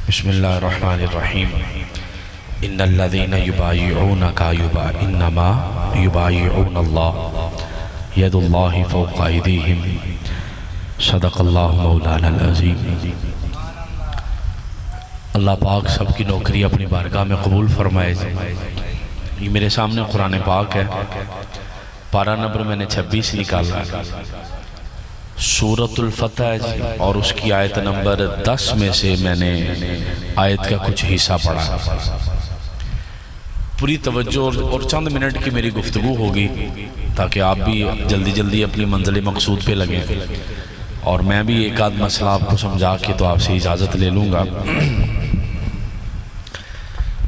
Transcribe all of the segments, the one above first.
بسم اللہ الرحمن الرحیم ان الذین یبایعونک انما یبایعون اللہ ید اللہ فوق ایدیہم صدق اللہ مولانا العظیم۔ اللہ پاک سب کی نوکری اپنی بارگاہ میں قبول فرمائے۔ یہ میرے سامنے قرآن پاک ہے، پارہ نمبر میں نے 26 نکالا ہے، سورۃ الفتح ہے اور اس کی آیت نمبر 10 میں سے میں نے آیت کا کچھ حصہ پڑھا۔ پوری توجہ اور چند منٹ کی میری گفتگو ہوگی تاکہ آپ بھی جلدی جلدی اپنی منزل مقصود پہ لگیں، اور میں بھی ایک آدھ مسئلہ آپ کو سمجھا کے تو آپ سے اجازت لے لوں گا۔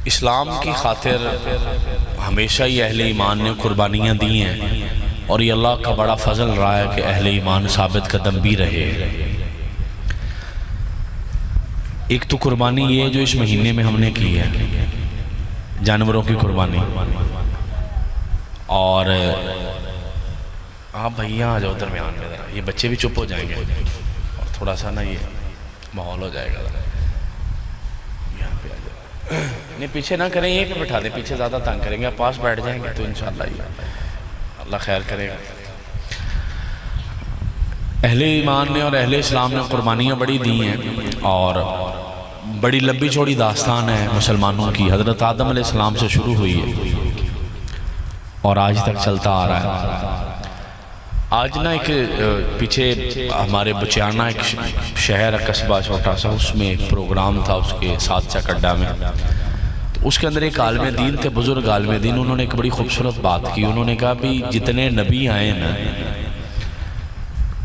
اسلام کی خاطر ہمیشہ ہی اہل ایمان نے قربانیاں دی ہیں، اور یہ اللہ کا بڑا فضل رہا ہے کہ اہل ایمان ثابت قدم بھی رہے۔ ایک تو قربانی یہ جو اس مہینے میں ہم نے کی ہے، جانوروں کی قربانی، اور آپ بھائیاں آ جاؤ درمیان میں ذرا، یہ بچے بھی چپ ہو جائیں گے اور تھوڑا سا نا یہ ماحول ہو جائے گا ذرا، یہاں پہ آ جاؤ، نہیں پیچھے نہ کریں، یہ پہ بٹھا دیں، پیچھے زیادہ تنگ کریں گے، آپ پاس بیٹھ جائیں گے تو انشاءاللہ یہ اللہ خیر کرے گا۔ اہل ایمان نے اور اہل اسلام نے قربانیاں بڑی دی ہیں، اور بڑی لمبی چوڑی داستان ہے مسلمانوں کی، حضرت آدم علیہ السلام سے شروع ہوئی ہے اور آج تک چلتا آ رہا ہے۔ آج نا ایک پیچھے ہمارے بچیانہ ایک شہر قصبہ چھوٹا سا، اس میں ایک پروگرام تھا اس کے ساتھ چکڈا میں، اس کے اندر ایک عالم دین تھے، بزرگ عالم دین، انہوں نے ایک بڑی خوبصورت بات کی۔ انہوں نے کہا بھی جتنے نبی آئے نا،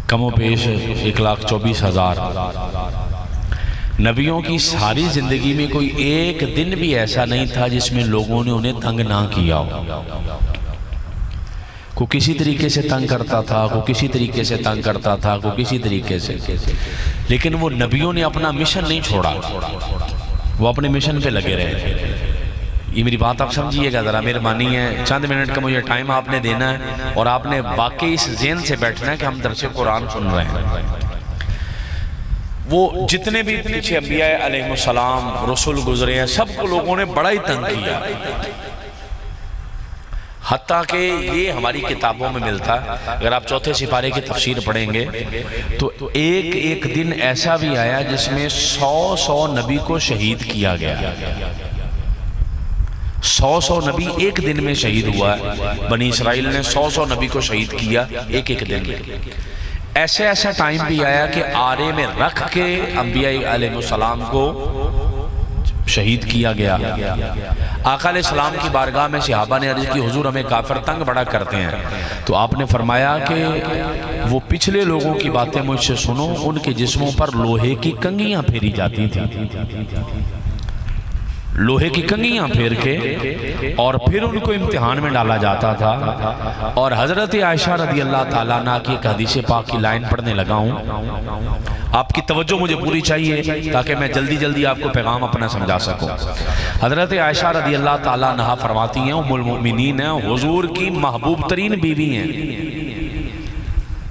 کم و بیش 1,24,000 نبیوں کی ساری زندگی میں کوئی ایک دن بھی ایسا نہیں تھا جس میں لوگوں نے انہیں تنگ نہ کیا ہو۔ کوئی کسی طریقے سے تنگ کرتا تھا، کوئی کسی طریقے سے تنگ کرتا تھا، کوئی کسی طریقے سے، لیکن وہ نبیوں نے اپنا مشن نہیں چھوڑا، وہ اپنے مشن پہ لگے رہے۔ یہ میری بات آپ سمجھیے گا ذرا، مہربانی ہے، چند منٹ کا مجھے ٹائم آپ نے دینا ہے، اور آپ نے واقعی اس ذہن سے بیٹھنا ہے کہ ہم درس قرآن سن رہے ہیں۔ وہ جتنے بھی پیچھے انبیاء علیہ السلام رسول گزرے ہیں، سب کو لوگوں نے بڑا ہی تنگ کیا، حتیٰ کہ یہ ہماری کتابوں میں ملتا ہے۔ اگر آپ چوتھے سپارے کی تفسیر پڑھیں گے تو ایک دن ایسا بھی آیا جس میں 100 نبی کو شہید کیا گیا، 100 نبی ایک دن میں شہید ہوا ہے۔ بنی اسرائیل نے 100 نبی کو شہید کیا ایک دن میں۔ ایسا ٹائم بھی آیا کہ آرے میں رکھ کے انبیاء علیہ السلام کو شہید کیا گیا۔ آقا علیہ السلام کی بارگاہ میں صحابہ نے عرض کی حضور ہمیں کافر تنگ بڑا کرتے ہیں، تو آپ نے فرمایا کہ وہ پچھلے لوگوں کی باتیں مجھ سے سنو، ان کے جسموں پر لوہے کی کنگیاں پھیری جاتی تھیں، لوہے کی کنگیاں پھیر کے، اور پھر ان کو امتحان میں ڈالا جاتا تھا۔ اور حضرت عائشہ رضی اللہ تعالیٰ عنہ کی ایک حدیث پاک کی لائن پڑھنے لگا ہوں، آپ کی توجہ مجھے پوری چاہیے تاکہ میں جلدی جلدی آپ کو پیغام اپنا سمجھا سکوں۔ حضرت عائشہ رضی اللہ تعالیٰ عنہ فرماتی ہیں، ام المؤمنین ہیں، حضور کی محبوب ترین بیوی ہیں،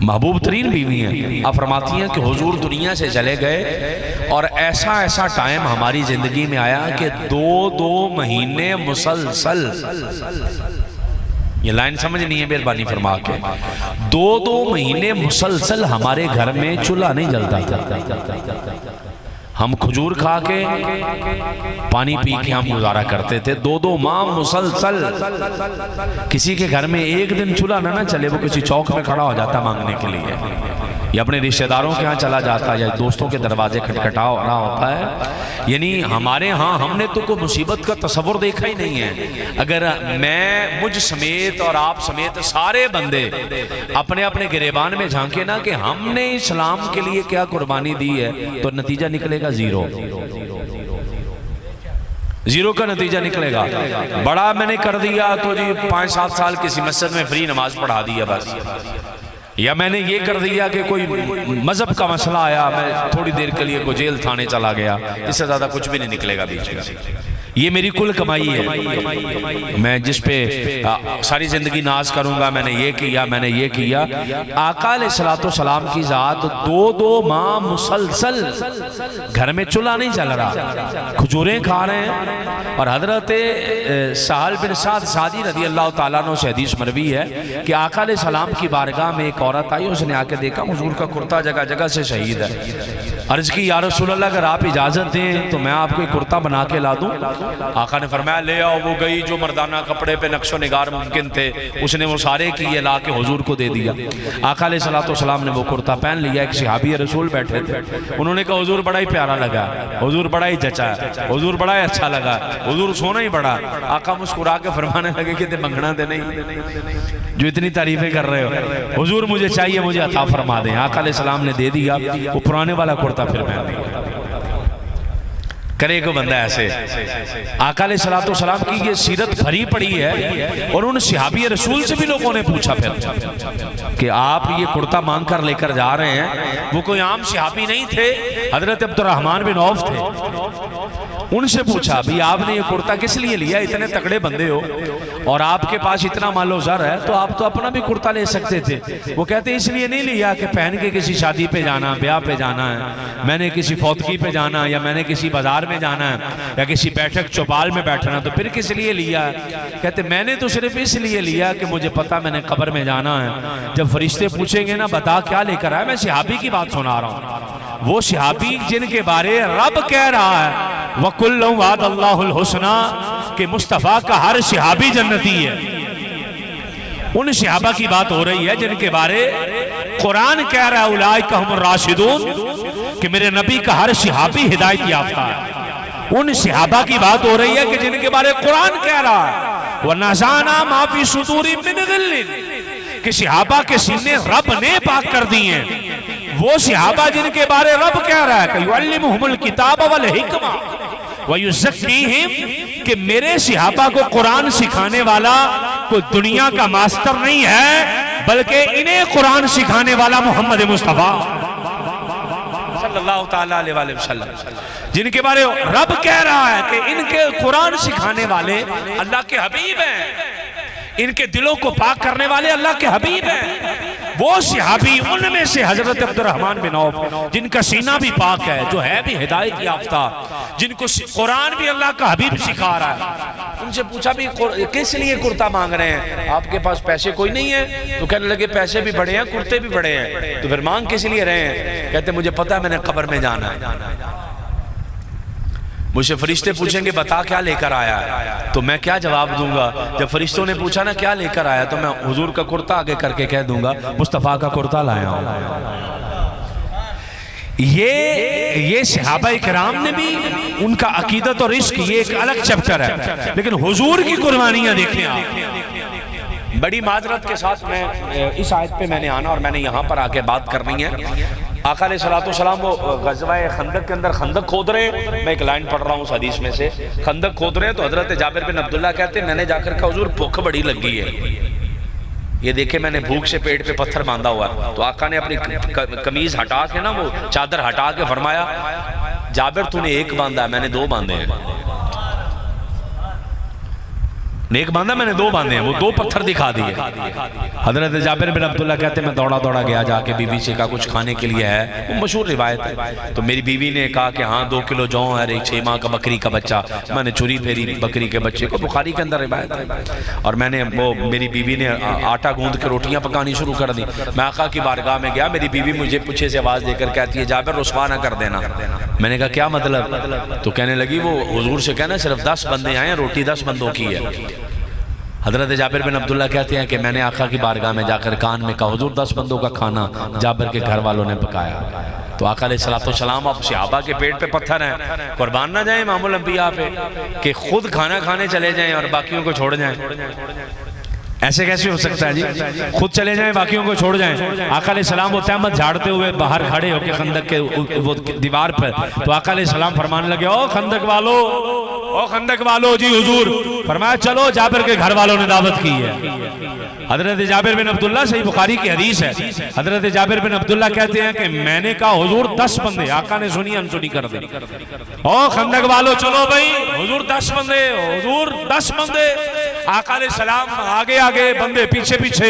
محبوب ترین بیوی ہیں۔ آپ فرماتی ہیں کہ حضور دنیا سے چلے گئے، اور ایسا ٹائم ہماری زندگی میں آیا کہ 2 مہینے مسلسل، یہ لائن سمجھنی ہے مہربانی فرما کے، 2 مہینے مسلسل ہمارے گھر میں چولہا نہیں جلتا تھا۔ ہم کھجور کھا کے، پانی پی کے ہم گزارا کرتے تھے، 2 ماہ مسلسل۔ کسی کے گھر میں ایک دن چولہا نہ چلے، وہ کسی چوک میں کھڑا ہو جاتا مانگنے کے لیے، یا اپنے رشتہ داروں کے ہاں چلا جاتا، یا دوستوں کے دروازے کھٹکھٹا رہا ہوتا ہے۔ یعنی ہمارے ہاں ہم نے تو کوئی مصیبت کا تصور دیکھا ہی نہیں ہے۔ اگر مجھ سمیت اور آپ سمیت سارے بندے اپنے اپنے گریبان میں جھانکے نا کہ ہم نے اسلام کے لیے کیا قربانی دی ہے، تو نتیجہ نکلے گا زیرو کا نتیجہ نکلے گا۔ بڑا میں نے کر دیا تو جی 5-7 سال کسی مسجد میں فری نماز پڑھا دیا بس، یا میں نے یہ کر دیا کہ کوئی مذہب کا مسئلہ آیا، میں تھوڑی دیر کے لیے کوئی جیل تھانے چلا گیا، اس سے زیادہ کچھ بھی نہیں نکلے گا بیچ میں۔ یہ میری کل کمائی ہے، میں جس پہ ساری زندگی ناز کروں گا، میں نے یہ کیا، میں نے یہ کیا۔ آقا علیہ السلام کی ذات 2 ماہ مسلسل گھر میں چولہا نہیں جل رہا، کھجوریں کھا رہے ہیں۔ اور حضرت سہل بن سعد ساعدی رضی اللہ تعالیٰ عنہ سے حدیث مروی ہے کہ آقا علیہ السلام کی بارگاہ میں ایک عورت آئی، اس نے آ کے دیکھا حضور کا کرتا جگہ جگہ سے شہید ہے۔ عرض کی یا رسول اللہ اگر آپ اجازت دیں تو میں آپ کو ایک کرتا بنا کے لا دوں؟ آقا نے فرمایا لے آؤ۔ وہ گئی، جو مردانہ کپڑے پہ نقش و نگار ممکن تھے اس نے وہ سارے کیے، لا کے حضور کو دے دیا۔ آقا علیہ السلام نے وہ کرتا پہن لیا۔ ایک صحابی رسول بیٹھے تھے، انہوں نے کہا حضور بڑا ہی پیارا لگا، حضور بڑا ہی جچا، حضور بڑا ہی اچھا لگا، حضور سونا ہی بڑا۔ آقا مسکرا کے فرمانے لگے کہ منگنا دے نہیں، جو اتنی تعریفیں کر رہے ہو، حضور مجھے چاہیے، مجھے عطا فرما دیں۔ آقا علیہ السلام نے دے دیا، وہ پرانے والا کرتا پھر پہن لیا۔ کرے کو بندہ ایسے۔ آقا علیہ السلام کی یہ سیرت بھری پڑی ہے، اور ان صحابی رسول سے بھی لوگوں نے پوچھا پھر کہ آپ یہ کرتا مانگ کر لے کر جا رہے ہیں۔ وہ کوئی عام صحابی نہیں تھے، حضرت عبد الرحمن بن عوف تھے۔ ان سے پوچھا بھی آپ نے یہ کرتا کس لیے لیا؟ اتنے تگڑے بندے ہو اور آپ کے پاس اتنا مال و زر ہے تو آپ تو اپنا بھی کرتا لے سکتے تھے۔ وہ کہتے اس لیے نہیں لیا کہ پہن کے کسی شادی پہ جانا، بیاہ پہ جانا ہے، میں نے کسی فوتگی پہ جانا، یا میں نے کسی بازار میں جانا ہے، یا کسی بیٹھک چوپال میں بیٹھنا، تو پھر کس لیے لیا؟ کہتے میں نے تو صرف اس لیے لیا کہ مجھے پتا میں نے قبر میں جانا ہے، جب فرشتے پوچھیں گے نا بتا کیا لے کر آیا، میں صحابی کی بات سنا رہا ہوں، وہ صحابی جن کے بارے رب کہہ رہا ہے وَكُلٌّ وَعَدَ اللَّهُ الْحُسْنَى کہ مصطفیٰ کا ہر صحابی جنتی ہے۔ ان صحابہ کی بات ہو رہی ہے جن کے بارے قرآن کہہ رہا ہے اولئک ھم الراشدون کہ میرے نبی کا ہر صحابی ہدایت یافتہ ہے۔ ان صحابہ کی بات ہو رہی ہے کہ جن کے بارے قرآن کہہ رہا ہے وَنَزَعْنَا مَا فِي صُدُورِهِم مِّن غِلٍّ کہ صحابہ کے سینے رب نے پاک کر دی ہیں۔ وہ صحابہ جن کے بارے رب کہہ رہا ہے کہ یعلمہم الکتاب والحکمہ ویزکیہم کہ میرے صحابہ کو قرآن سکھانے والا کوئی دنیا کا ماسٹر نہیں ہے، بلکہ انہیں قرآن سکھانے والا محمد مصطفیٰ صلی اللہ تعالیٰ علیہ وآلہ وسلم، جن کے بارے رب کہہ رہا ہے کہ ان کے قرآن سکھانے والے اللہ کے حبیب ہیں، ان کے دلوں کو پاک کرنے والے اللہ کے حبیب ہیں۔ وہ صحابی ان میں سے حضرت عبد الرحمن بن عوف جن کا سینہ بھی پاک ہے، جو ہے بھی ہدایت یافتہ، جن کو قرآن بھی اللہ کا حبیب سکھا رہا ہے۔ ان سے پوچھا بھی کس لیے کرتا مانگ رہے ہیں؟ آپ کے پاس پیسے کوئی نہیں ہے؟ تو کہنے لگے پیسے بھی بڑے ہیں، کرتے بھی بڑے ہیں، تو پھر مانگ کس لیے رہے ہیں؟ کہتے مجھے پتا ہے میں نے قبر میں جانا ہے، مجھ سے فرشتے پوچھیں گے بتا کیا لے کر آیا ہے، تو میں کیا جواب دوں گا؟ جب فرشتوں نے پوچھا نا کیا لے کر آیا تو میں حضور کا کرتا آگے کر کے کہہ دوں گا مصطفیٰ کا کرتا لایا ہوں۔ یہ صحابہ کرام نے بھی ان کا عقیدت اور عشق یہ ایک الگ چپٹر ہے، لیکن حضور کی قربانیاں دیکھیں آپ۔ بڑی معذرت کے ساتھ میں اس آیت پہ میں نے آنا اور میں نے یہاں پر آ کے بات کرنی ہے۔ آقا علیہ السلام وہ غزوہ خندق کے اندر خندق کھود رہے ہیں، میں ایک لائن پڑھ رہا ہوں اس حدیث میں سے، خندق کھود رہے ہیں تو حضرت جابر بن عبداللہ کہتے ہیں میں نے جا کر کہا حضور بھوک بڑی لگی ہے، یہ دیکھیں میں نے بھوک سے پیٹ پہ پتھر باندھا ہوا ہے۔ تو آقا نے اپنی قمیض ہٹا کے نا وہ چادر ہٹا کے فرمایا جابر تو نے ایک باندھا ہے میں نے 2 باندھے ہیں، ایک باندھا میں نے 2 باندھے ہیں، وہ 2 پتھر دکھا دیے۔ حضرت جابر بن عبداللہ کہتے ہیں میں دوڑا دوڑا گیا جا کے بیوی سے کہا کچھ کھانے کے لیے ہے، وہ مشہور روایت ہے۔ تو میری بیوی نے کہا کہ ہاں 2 کلو جوں ہے، 6 ماہ کا بکری کا بچہ، میں نے چھری پھیری بکری کے بچے کو، بخاری کے اندر روایت ہے، اور میں نے وہ میری بیوی نے آٹا گوندھ کے روٹیاں پکانی شروع کر دی۔ میں آقا کی بارگاہ میں گیا، میری بیوی مجھے پیچھے سے آواز دے کر کہتی ہے جابر رسوا نہ کر دینا۔ میں نے کہا کیا مطلب؟ تو کہنے لگی وہ حضور سے کہنا صرف 10 بندے آئے ہیں، روٹی 10 بندوں کی ہے۔ حضرت جابر بن عبداللہ کہتے ہیں کہ میں نے آقا کی بارگاہ میں جا کر کان میں کہا حضور 10 بندوں کا کھانا جابر کے گھر والوں نے پکایا۔ تو آقا علیہ السلام اب صحابہ کے پیٹ پہ پتھر ہیں، قربان نہ جائیں امام الانبیاء پہ کہ خود کھانا کھانے چلے جائیں اور باقیوں کو چھوڑ جائیں۔ ایسے کیسے ہو سکتا ہے جی؟ خود چلے جائیں باقیوں کو چھوڑ جائیں۔ آقا علیہ السلام وہ تہمت جھاڑتے ہوئے باہر کھڑے ہو کے خندق کے وہ دیوار پر، تو آقا علیہ السلام فرمانے لگے او خندق والو او خندق والو جی حضور فرمایا چلو جابر کے گھر والوں نے دعوت کی ہے. حضرت جابر بن عبداللہ صحیح بخاری کی حدیث ہے. حضرت جابر بن عبداللہ کہتے ہیں کہ میں نے کہا حضور 10 بندے. آقا نے سنی انسونی کر دیں. او خندق والو چلو بھائی حضور 10 بندے, حضور 10 بندے. آقا علیہ السلام آگے آگے بندے پیچھے پیچھے.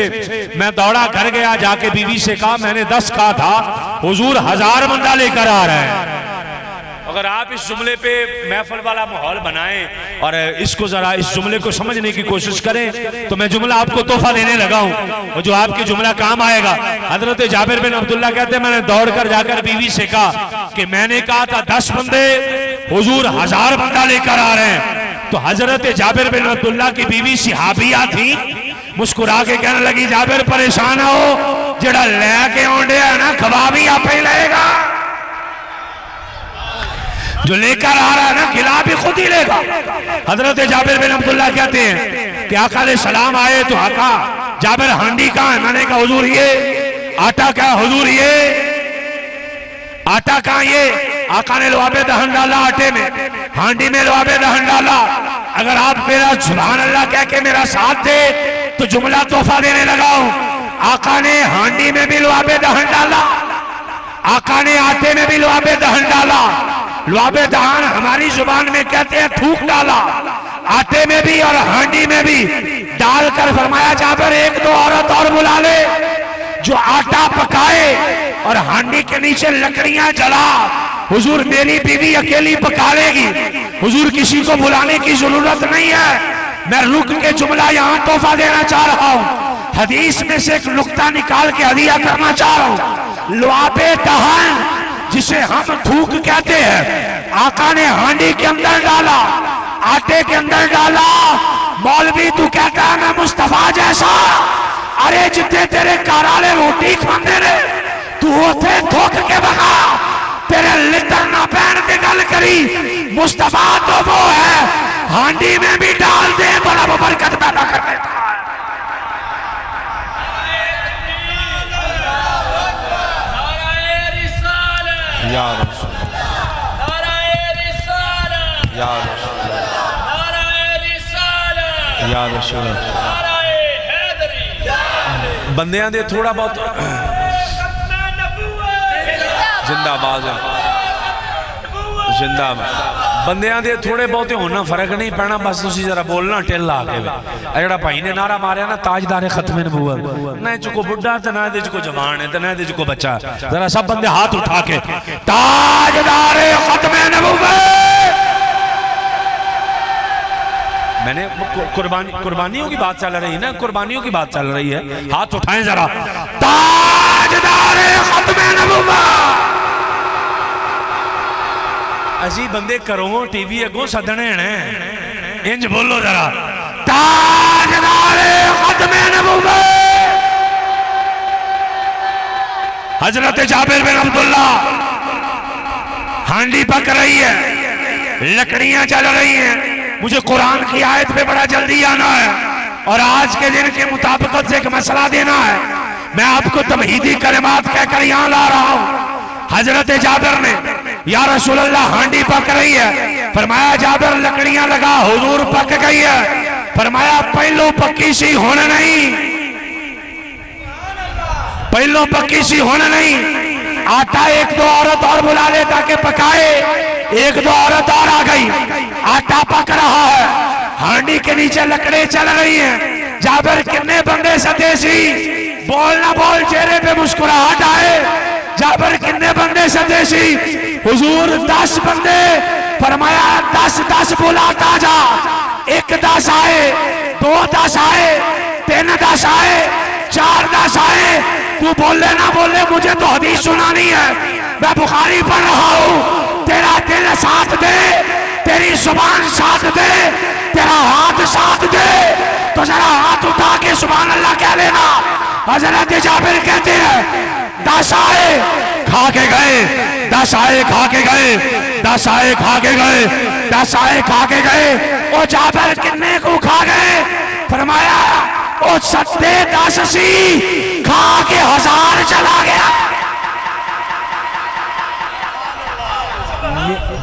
میں دوڑا گھر گیا, جا کے بیوی سے کہا میں نے 10 کہا تھا, حضور 1000 بندہ لے کر آ رہے ہیں. اگر آپ اس جملے پہ محفل والا ماحول بنائیں اور اس کو ذرا اس جملے کو سمجھنے کی کوشش کریں تو میں جملہ آپ کو تحفہ دینے لگا ہوں اور جو آپ کی جملہ کام آئے گا. حضرت جابر بن عبداللہ کہتے ہیں میں نے دوڑ کر جا کر بیوی سے کہا کہ میں نے کہا تھا 10 بندے, حضور 1000 بندہ لے کر آ رہے ہیں. تو حضرت جابر بن عبداللہ کی بیوی صحابیہ تھی, مسکرا کے کہنے لگی جابر پریشان ہو, جڑا لے کے اونڈے ہے نا کھوا بھی آپ ہی لے گا, جو لے کر آ رہا ہے نا کھلا بھی خود ہی لے گا. حضرت جابر بن عبداللہ کہتے ہیں کہ آقا علیہ السلام آئے تو آقا جابر ہانڈی کہاں ہے؟ میں نے کہا حضور یہ. آٹا کہاں حضور یہ. آٹا کہاں یہ. آقا نے لعاب دہن ڈالا آٹے میں, ہانڈی میں لعاب دہن ڈالا. اگر آپ میرا سبحان اللہ کہہ کے میرا ساتھ دے تو جملہ تحفہ دینے لگا ہوں. آقا نے ہانڈی میں بھی لعاب دہن ڈالا, آقا نے آٹے میں بھی لعاب دہن ڈالا. لعاب دہن ہماری زبان میں کہتے ہیں تھوک ڈالا, آٹے میں بھی اور ہانڈی میں بھی ڈال کر فرمایا جابر 1-2 عورت اور بلا لے جو آٹا پکائے اور ہانڈی کے نیچے لکڑیاں جلا. حضور میری بیوی اکیلی پکا لے گی, حضور کسی کو بلانے کی ضرورت نہیں ہے. میں رک کے جملہ یہاں تحفہ دینا چاہ رہا ہوں, حدیث میں سے ایک نقطہ نکال کے ہدیہ کرنا چاہ رہا ہوں. لعاب دہن جسے ہم تھوک کہتے ہیں, آقا نے ہانڈی کے اندر ڈالا, آٹے کے اندر ڈالا. مولوی تو کہتا ہے میں مصطفیٰ جیسا, ارے جتے تیرے کارالے روٹی کھاندے نے تو ہوتے تھوک کے بغا تیرے لتر نہ پہن کے گل کری. مصطفیٰ تو وہ ہے ہانڈی میں بھی ڈال دے بڑا برکت پیدا کر دیتا ہے. یا رسول یا رسول یا رسول بندیاں دے تھوڑا بہت زندہ باز زندہ بندیاں دے تھوڑے بہتے ہونا فرق نہیں پہنا, بس تسی ذرا بولنا ٹل آگے وے. اجڑا بھائی نے نعرہ ماریا نا تاجدار ختم نبوت, نہ چکو بڑھا تے نہ دے چکو جوان ہے تے نہ دے چکو بچہ. ذرا سب بندے ہاتھ اٹھا کے تاجدار ختم نبوت. میں نے قربانیوں کی بات چل رہی ہے نا, قربانیوں کی بات چل رہی ہے, ہاتھ اٹھائیں ذرا. تاجدار ختم نبوت. اسی بندے کروں ٹی وی اگوں سدنے ہیں, انج بولو ذرا. تاجدار ختم نبوت. حضرت جابر بن عبداللہ ہانڈی پک رہی ہے, لکڑیاں چل رہی ہیں. مجھے قرآن کی آیت پہ بڑا جلدی آنا ہے اور آج کے دن کے مطابقت سے ایک مسئلہ دینا ہے. میں آپ کو تمہیدی کلمات کہہ کر یہاں لا رہا ہوں. حضرت جابر نے یا رسول اللہ ہانڈی پک رہی ہے, فرمایا جابر لکڑیاں لگا, حضور پک گئی ہے. فرمایا پہلو پکی سی ہونا نہیں, پہلو پکی سی ہونا نہیں. آٹا 1-2 عورت اور بلا لے تاکہ پکائے. 1-2 عورت اور آ گئی, آٹا پک رہا ہے, ہانڈی کے نیچے لکڑیں چل رہی ہیں. جابر کتنے بندے سدے سی, بول نہ بول چہرے پہ مسکراہٹ آئے. جابر کتنے بندے سدے سی, حضور 10 بندے. فرمایا 10 بلاتا جا. 1 10 آئے, 2 10 آئے, 3 10 آئے, 4 10 آئے. تو بولے نہ بولے مجھے تو حدیث سنانی ہے, میں بخاری پڑھ رہا ہوں. تیرا دل ساتھ دے, تیری زبان ساتھ دے, تیرا ہاتھ ساتھ دے تو ذرا ہاتھ اٹھا کے سبحان اللہ کہہ لینا. حضرت جابر کہتے ہیں 10 آئے کھا کے گئے, 10 آئے کھا کے گئے, 10 آئے کھا کے گئے, 10 آئے کھا کے گئے. وہ جابر کتنے کو کھا گئے؟ فرمایا وہ 10 سی کھا کے 1000 چلا گیا.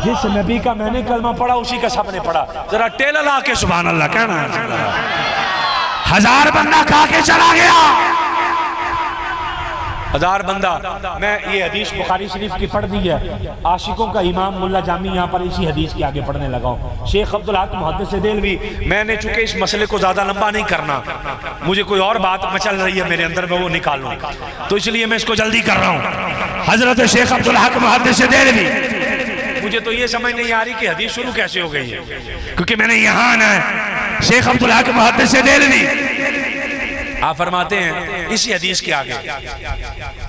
جس نبی کا میں نے کلمہ پڑھا اسی کا سب نے پڑھا. ذرا ٹیلر لا کے سبحان اللہ کہنا ہے. 1000 بندہ کھا کے چلا گیا. 1000 بندہ. میں یہ حدیث بخاری شریف کی پڑھ دی ہے. عاشقوں کا امام ملا جامی یہاں پر اسی حدیث کے آگے پڑھنے لگا ہوں. شیخ عبدالحق محدث دہلوی. میں نے چونکہ اس مسئلے کو زیادہ لمبا نہیں کرنا, مجھے کوئی اور بات مچل رہی ہے میرے اندر, میں وہ نکالوں, تو اس لیے میں اس کو جلدی کر رہا ہوں. حضرت شیخ عبدالحق محدث دہلوی. مجھے تو یہ سمجھ نہیں آ رہی کہ حدیث شروع کیسے ہو گئی ہے, کیونکہ میں نے یہاں آنا ہے. شیخ عبدالحق محدث دہلوی آپ فرماتے ہیں اسی حدیث کے آگے,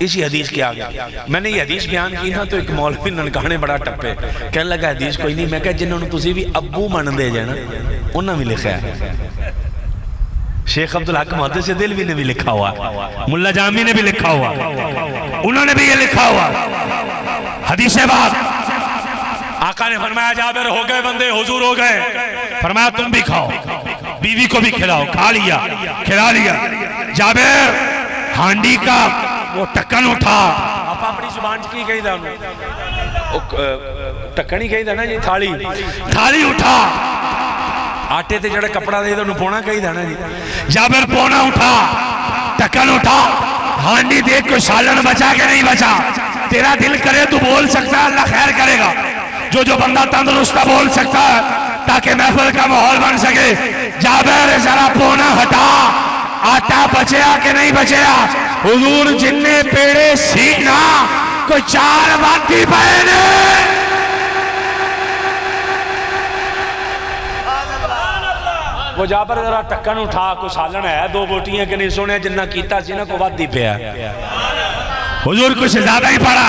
اسی حدیث کے آگے میں نے یہ حدیث بیان کی نا, تو ایک مولوی ننکانے بڑا ٹپے, کہنے لگا حدیث کوئی نہیں. میں کہا جنہوں نے تسی بھی ابو من دے جائے نا انہوں نے بھی لکھا ہے. شیخ عبدالحق محدث دہلوی نے بھی لکھا ہوا, ملا جامی نے بھی لکھا ہوا, انہوں نے بھی یہ لکھا ہوا. حدیث بات آقا نے فرمایا جابر ہو گئے بندے حضور ہو گئے. فرمایا تم بھی کھاؤ, بیوی کو بھی کھلاؤ. کھا لیا, کھلا لیا. جابر ہانڈی کا وہ ٹکن اٹھا. آپ اپنی زبان کی کہی دا ٹکن ہی کہی دا نا جی, تھالی تھالی اٹھا. آٹے تے جڑا کپڑا دے دا انہوں پونا کہی دا نا جی. جابر پونا اٹھا, ٹکن اٹھا. ہانڈی دیکھ کوئی سالن بچا کہ نہیں بچا. تیرا دل کرے تو بول سکتا ہے, اللہ خیر کرے گا. جو بندہ تندرستہ بول سکتا ہے تاکہ محفل کا ماحول بن سکے. جابر ذرا پونا ہٹا, آٹا بچیا کہ نہیں بچیا. حضور جن نے پیڑے سیکھنا کوئی 4 باتی پہنے. وہ جابر ذرا ٹکن اٹھا, کوئی سالن ہے 2 بوٹیاں کہ نہیں سونے, جنہ کیتا سی نا کو بات دی پیا. حضور کچھ زیادہ ہی پڑا.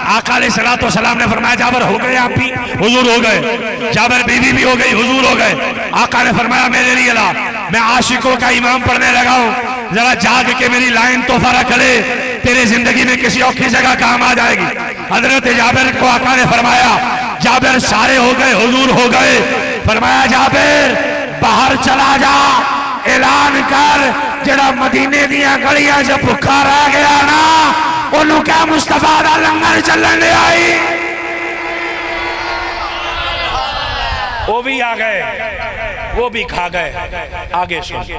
آقا علیہ السلام نے فرمایا جابر ہو گئے آپ بھی. حضور ہو گئے. جابر بیوی بھی ہو گئی, حضور ہو گئے. آقا نے فرمایا میرے لیے لا, میں عاشقوں کا امام پڑھنے لگا ہوں, ذرا جاگ کے میری لائن تحفہ رکھ لے, تیرے زندگی میں کسی اوکھی جگہ کام آ جائے گی. حضرت جابر کو آقا نے فرمایا جابر سارے ہو گئے, حضور ہو گئے. فرمایا جابر باہر چلا جا, اعلان کر جڑا مدینے دیاں گلیاں سے بھکا رہ گیا نا انہوں کیا مصطفیٰ دا لنگر چلن لے آئی. وہ بھی آ گئے, وہ بھی کھا گئے. آگے سن,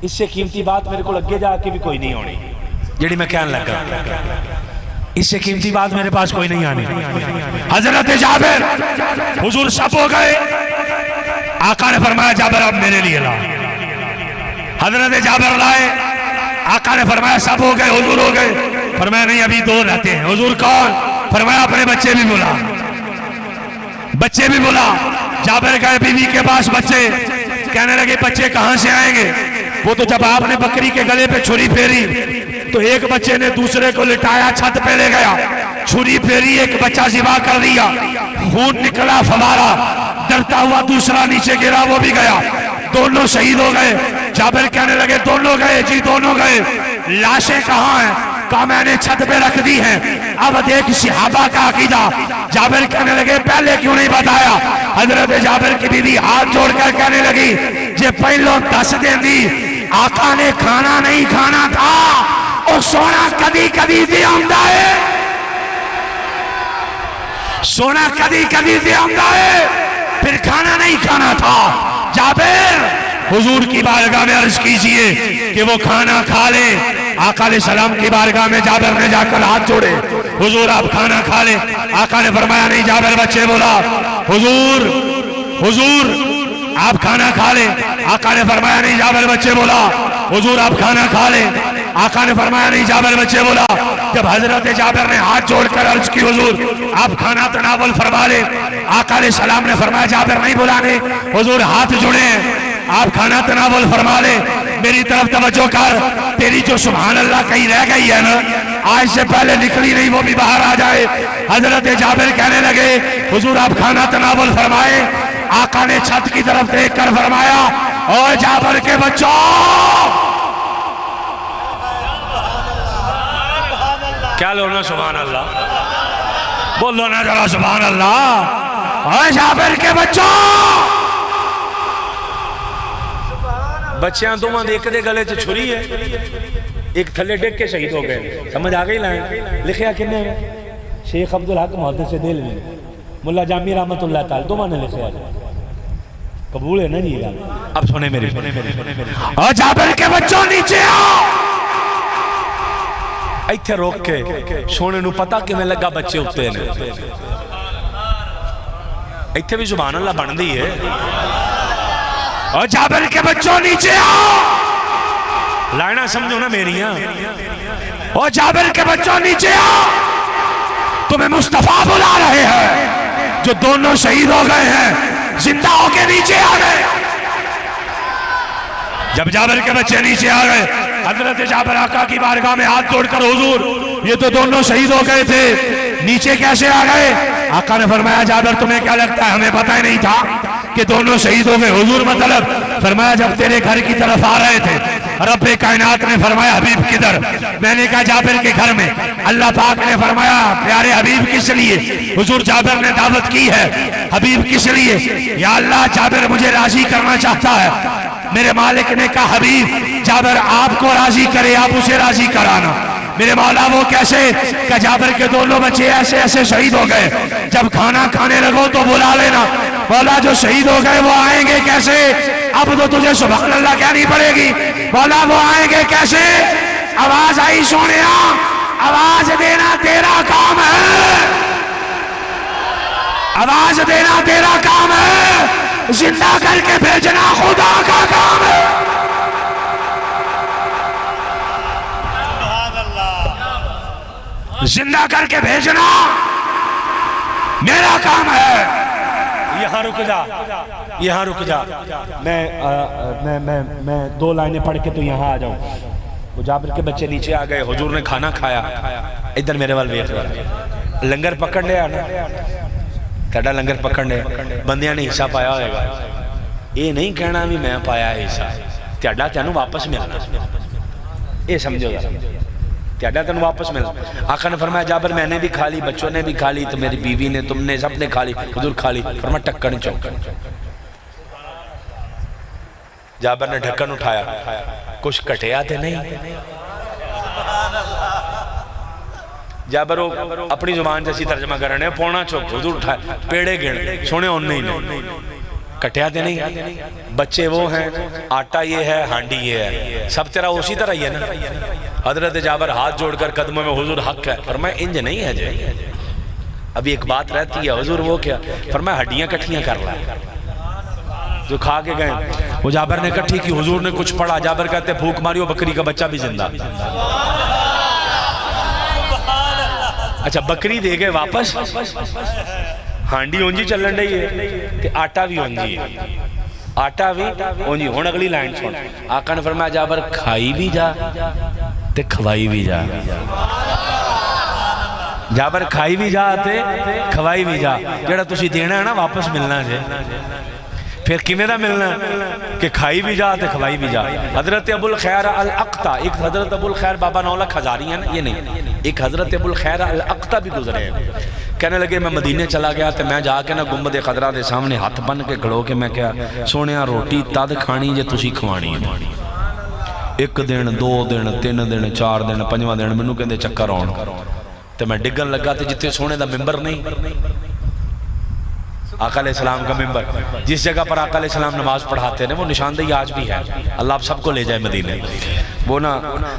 اس سے قیمتی بات میرے کو لگے جا کے بھی کوئی نہیں ہونی جیڑی میں کہنے لگا. اس سے قیمتی بات میرے پاس کوئی نہیں آنی. حضرت جابر حضور سب ہو گئے. آقا نے فرمایا جابر اب میرے لیے لا. حضرت جابر لائے. آقا نے فرمایا سب ہو گئے, حضور ہو گئے. فرمایا نہیں ابھی 2 رہتے ہیں. حضور کون؟ فرمایا اپنے بچے بھی بلا, بچے بھی بلا. جابر گئے بیوی کے پاس, بچے کہنے لگے بچے کہاں سے آئیں گے. وہ تو جب آپ نے بکری کے گلے پہ چھری پھیری تو ایک بچے نے دوسرے کو لٹایا, چھت پہ لے گیا, چھری پھیری, ایک بچہ ذبح کر دیا, خون نکلا فوارہ, ڈرتا ہوا دوسرا نیچے گرا, وہ بھی گیا. دونوں شہید ہو گئے. جابر کہنے لگے دونوں گئے جی, دونوں گئے. لاشیں کہاں ہیں؟ کہا میں نے چھت پہ رکھ دی ہیں. اب دیکھ صحابہ کا عقیدہ. جابر کہنے لگے پہلے کیوں نہیں بتایا. حضرت جابر کی بیوی ہاتھ جوڑ کر کہنے لگی جے پہلو 10 دن دی آقا نے کھانا نہیں کھانا تھا, اور سونا کدی کدی دے آمدہ ہے, سونا کدی کدی دے آمدہ ہے, پھر کھانا نہیں کھانا تھا. جابر حضور کی بارگاہ میں عرض کیجئے کہ وہ کھانا کھا لے. آقا علیہ السلام کی بارگاہ میں جابر نے جا کر ہاتھ جوڑے, حضور آپ کھانا کھا لے. آقا نے فرمایا نہیں. جابر بچے بولا حضور حضور آپ کھانا کھا لے. آقا نے فرمایا نہیں. جابر بچے بولا حضور آپ کھانا کھا لے. آقا نے فرمایا نہیں. جابر بچے بولا. جب حضرت جابر نے ہاتھ جوڑ کر عرض کی حضور آپ کھانا تناول فرما لے. آقا علیہ السلام نے فرمایا جابر نہیں بلانے, حضور ہاتھ جڑے ہیں, آپ کھانا تناول فرما لے. میری طرف توجہ کر, تیری جو سبحان اللہ کہیں رہ گئی ہے نا آج سے پہلے نکلی نہیں, وہ بھی باہر آ جائے. حضرت جابر کہنے لگے حضور آپ کھانا تناول فرمائے. آقا نے چھت کی طرف دیکھ کر فرمایا اوہ جابر کے بچوں, کیا لونا سبحان اللہ, بولو نا ذرا سبحان اللہ. اوہ جابر کے بچوں, بچیاں دوہاں دیکھ دے گلے چ چھری ہے, ایک تھلے ڈگ کے شہید ہو گئے. سمجھ آ گئی لائن؟ لکھیا کنے ہے شیخ عبدالحق محدث دہلوی ملا جامی رحمت اللہ تعالی دو مانے لکھے آج قبول ہے نا جی؟ اب سنے میری اور جابر کے بچوں نیچے آؤ. ایتھے روک کے سونے نو پتا کہ میں لگا بچے اٹھتے ہیں. ایتھے بھی سبحان اللہ بن دی ہے. اور جابر کے بچوں نیچے آؤ. لائنہ سمجھو نا میری ہاں. اور جابر کے بچوں نیچے آؤ. تمہیں مصطفیٰ بلا رہے ہیں جو دونوں شہید ہو گئے ہیں زندہ ہو کے نیچے آ گئے. جب جابر کے بچے نیچے آ گئے حضرت جابر آقا کی بارگاہ میں ہاتھ جوڑ کر حضور یہ تو دونوں شہید ہو گئے تھے نیچے کیسے آ گئے؟ آقا نے فرمایا جابر تمہیں کیا لگتا ہے ہمیں پتہ ہی نہیں تھا کہ دونوں شہید ہو گئے؟ حضور مطلب فرمایا جب تیرے گھر کی طرف آ رہے تھے رب کائنات نے فرمایا حبیب کدھر؟ میں نے کہا جابر کے گھر میں. اللہ پاک نے فرمایا پیارے حبیب کس لیے؟ حضور جابر نے دعوت کی ہے حبیب کس لیے؟ یا اللہ جابر مجھے راضی کرنا چاہتا ہے. میرے مالک نے کہا حبیب جابر آپ کو راضی کرے آپ اسے راضی کرانا. میرے مولا وہ کیسے؟ کہ جابر کے دونوں بچے ایسے ایسے شہید ہو گئے جب کھانا کھانے لگو تو بلا لینا. مولا جو شہید ہو گئے وہ آئیں گے کیسے؟ اب تو تجھے سبحان اللہ کہنی پڑے گی. مولا وہ آئیں گے کیسے؟ آواز آئی سونیا آواز دینا تیرا کام ہے. آواز دینا تیرا کام ہے. زندہ کر کے بھیجنا خدا کا کام ہے. زندہ کر کے بھیجنا میرا کام ہے. یہاں رک جا یہاں رک جا. میں دو لائنیں پڑھ کے تو یہاں آ جاؤں. وہ جابر کے بچے نیچے آ گئے حضور نے کھانا کھایا. ادھر میرے وال ویکھ رہا لنگر پکڑ لیا نا تیرا لنگر پکڑ لیا بندیاں نے حصہ پایا ہوئے گا. یہ نہیں کہنا بھی میں پایا حصہ تیرا تینوں واپس ملنا. یہ سمجھو گا تیرا تینوں واپس ملنا. آقا نے فرمایا جابر میں نے بھی کھا لی بچوں نے بھی کھا لی تو میری بیوی نے تم نے سب نے کھا لی. حضور کھا لی. فرمایا ٹکن چوک. جابر نے ڈھکن اٹھایا کچھ کٹیا تھے نہیں. جابر اپنی زبان جیسی ترجمہ کر رہے ہیں پونا چوک. حضور اٹھایا پیڑے گھڑ سونے ان نہیں کٹیا تھے نہیں. بچے وہ ہیں آٹا یہ ہے ہانڈی یہ ہے سب تیرا اسی طرح ہی ہے نا. حضرت جابر ہاتھ جوڑ کر قدموں میں حضور حق ہے. فرمایا انج نہیں ہے جائے ابھی ایک بات رہتی ہے. حضور وہ کیا؟ فرمایا ہڈیاں کٹھیاں کر رہا جو کھا کے گئے. وہ جابر نے کٹھی کی. حضور نے کچھ پڑھا. جابر کہتے بھوک ماریو بکری کا بچہ بھی زندہ. اچھا بکری دے گئے واپس ہانڈی اونجی چلن رہی ہے کہ آٹا بھی اونجی ہے. آٹا بھی اونجی. ہون اگلی لائن سن. آقا نے فرمایا جابر کھائی بھی جا تے کھوائی بھی جا. جابر کھائی بھی جا تے کھوائی بھی جا. جڑا تسی دینا ہے نا واپس ملنا جے. پھر کیویں دا ملنا کہ کھائی بھی جا تے کھوائی بھی جا. حضرت ابو الخیر الاقطع ایک حضرت ابو الخیر بابا نولک ہزاری ہیں نا یہ نہیں ایک حضرت ابو الخیر الاقطع بھی گزرے ہیں. کہنے لگے میں مدینے چلا گیا تو میں جا کے نا گنبد خضرا دے سامنے ہاتھ بن کے کھڑو کے میں کیا سونیا روٹی تد کھانی جے تسی کھوانی ہے. ایک دن دو دن تین دن چار دن پنجواں دن مینوں کہندے چکر آن تے میں ڈگن لگا تے جتھے سونے دا ممبر نہیں آقا علیہ السلام کا ممبر جس جگہ پر آقا علیہ السلام نماز پڑھاتے ہیں وہ نشاندہی آج بھی ہے. اللہ آپ سب کو لے جائے مدینے. وہ نا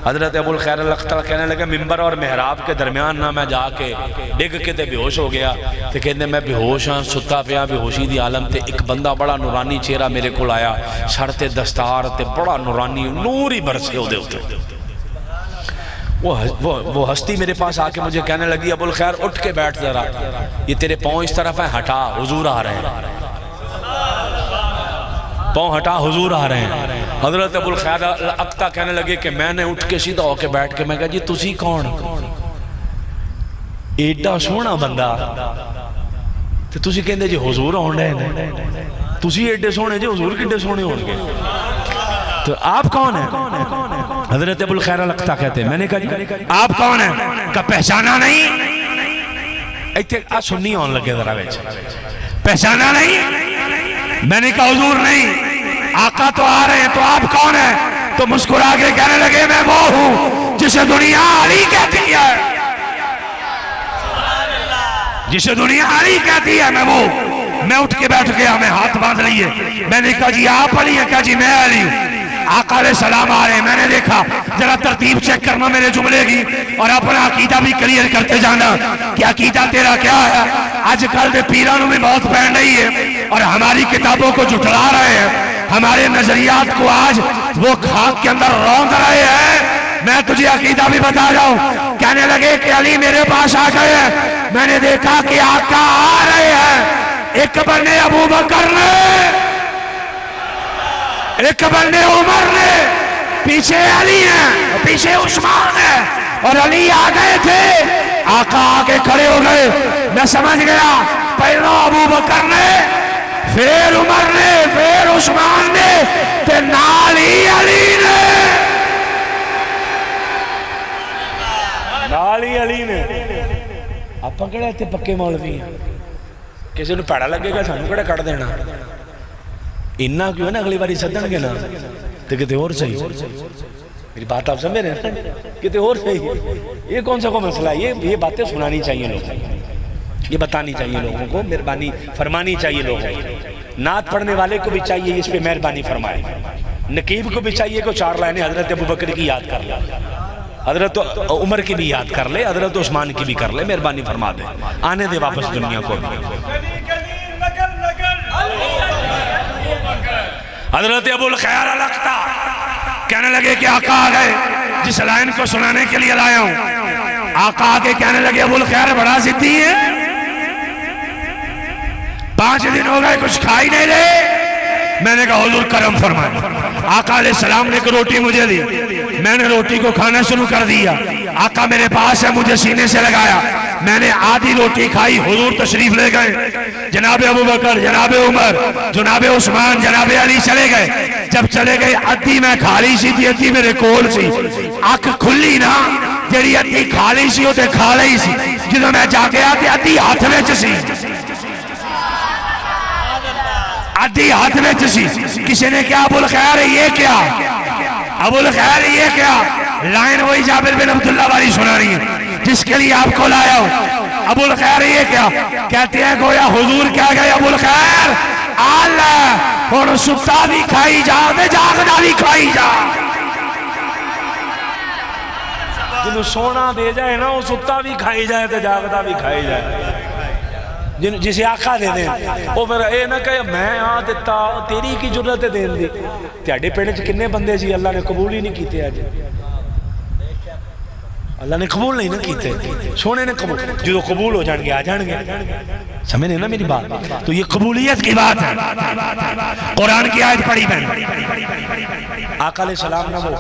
حضرت ابو الخیر الاقطع کہنے لگے ممبر اور محراب کے درمیان نہ میں جا کے ڈگ کے تے بے ہوش ہو گیا تے کہندے میں بے ہوش ہاں ستا پیا بے ہوشی دی عالم تے ایک بندہ بڑا نورانی چہرہ میرے کول آیا سر تے دستار تے بڑا نورانی نور ہی برسے ہو دے ہوتے. وہ ہستی میرے پاس آ کے مجھے کہنے لگی ابو الخیر اٹھ کے بیٹھ ذرا یہ تیرے پاؤں اس طرف ہیں ہٹا حضور آ رہے ہیں. پاؤں ہٹا حضور آ رہے ہیں. حضرت ابو الخیر الاقطع کہنے لگے کہ میں نے اٹھ کے سیدھا ہو کے بیٹھ کے میں کہا جی تسی کون ایڈا سونا بندہ تے تسی کہندے جی حضور آن رہے ہیں. تسی ایڈے سونے جی حضور کڈے سونے ہون گے تو آپ کون ہیں؟ حضرت ابو الخیر الاقطع کہتے ہیں میں نے کہا جی آپ کون ہیں؟ کہ پہچانا نہیں. ایتھے آ سنی آن لگے ذرا وچ پہچانا نہیں. میں نے کہا حضور نہیں آقا تو آ رہے ہیں تو آپ کون ہیں؟ تو مسکرا کے کہنے لگے میں وہ ہوں جسے دنیا علی کہتی ہے. جسے دنیا علی کہتی ہے میں اٹھ کے بیٹھ گیا, میں ہاتھ باندھ لیے, میں نے کہا جی آپ علی ہیں؟ کہا جی میں علی ہوں. آقا علیہ السلام آ رہے ہیں. میں نے دیکھا ذرا ترتیب چیک کرنا میرے جملے کی اور اپنا عقیدہ بھی کلیئر کرتے جانا کہ عقیدہ تیرا کیا ہے. آج کل دے پیرانوں میں بہت پہن رہی ہے اور ہماری کتابوں کو جھٹلا رہے ہیں, ہمارے نظریات کو آج وہ خاک کے اندر روند رہے ہیں. میں تجھے عقیدہ بھی بتا جاؤں. کہنے لگے کہ علی میرے پاس آ گئے ہیں. میں نے دیکھا کہ آقا آ رہے ہیں, ایک بنے ابو بکر نے, ایک بنے عمر نے, پیچھے علی ہیں, پیچھے عثمان ہے, اور علی آ گئے تھے. آقا آگے کھڑے ہو گئے. میں سمجھ گیا پہلا ابو بکر نے, پھر عمر نے, پھر عثمان نے, تے نال ہی علی نے, نال ہی علی نے. آپ کہڑے اتنے پکے مولوی ہیں, کسی نے پیڑا لگے گا سانو کہڑا کٹ دینا. اتنا کیوں ہے نا, اگلی باری سدن گے نا تو کتے اور صحیح. میری بات آپ سمجھ رہے ہیں, کتے اور صحیح. یہ کون سا کو مسئلہ ہے؟ یہ باتیں سنانی چاہیے لوگوں کو, یہ بتانی چاہیے لوگوں کو, مہربانی فرمانی چاہیے لوگوں کو. نعت پڑھنے والے کو بھی چاہیے اس پہ مہربانی فرمائے. نقیب کو بھی چاہیے کہ 4 لائنیں حضرت ابو بکر کی یاد کر لے, حضرت عمر کی بھی یاد کر لے, حضرت عثمان کی بھی کر لے. مہربانی فرما دے, آنے دے واپس دنیا کو. حضرت ابو الخیر القطع کہنے لگے کہ آقا آ گئے, جس لائن کو سنانے کے لیے لایا ہوں. آقا آگے کہنے لگے ابو الخیر بڑا ضدی ہے, 5 دن ہو گئے کچھ کھائی نہیں رہے. میں نے کہا حضور کرم فرمائے. آقا علیہ السلام نے ایک روٹی مجھے دی, میں نے روٹی کو کھانا شروع کر دیا. آقا میرے پاس ہے, مجھے سینے سے لگایا, میں نے آدھی روٹی کھائی. حضور تشریف لے گئے. جناب ابو بکر, جناب عمر, جناب عثمان, جناب علی چلے گئے. جب چلے گئے ادھی میں کھالی سی تھی, ادھی میرے کول سی. اکھ کھلی نا, جیڑی ادھی کھالی سی وہ تے کھا لئی سی. جدوں میں جا گیا تے ادھی ہاتھ وچ سی, ادھی ہاتھ وچ سی. کسی نے کہا ابو الخیر یہ کیا, ابو الخیر یہ کیا. لائن وہی جابر بن عبداللہ والی سنانی ہے جس کے لیے آپ کو لایا ہوں. ابو الخیر یہ کیا کہتے ہیں, گویا حضور کہہ گئے ابو الخیر اللہ اور ستا بھی کھائی جا تے جاگدا بھی کھائی جا. جنہوں سونا دے جائے نا, وہ ستا بھی کھائی جائے تے جاگدا بھی کھائی جائے. جسے آقا دے دیں وہ پھر اے نہ کہے میں آ دیتا, تیری کی جرت دین دی. تیاڈے پنڈ چ کنے بندے سی اللہ نے قبول ہی نہیں کیتے. اج اللہ نے قبول نہیں نہ کیتے, سونے نے قبول. جو قبول ہو جان گے آ جان گے. سمجھے نا میری بات؟ تو یہ قبولیت کی بات ہے. قرآن کی آیت پڑھی میں, آقا علیہ السلام نے وہ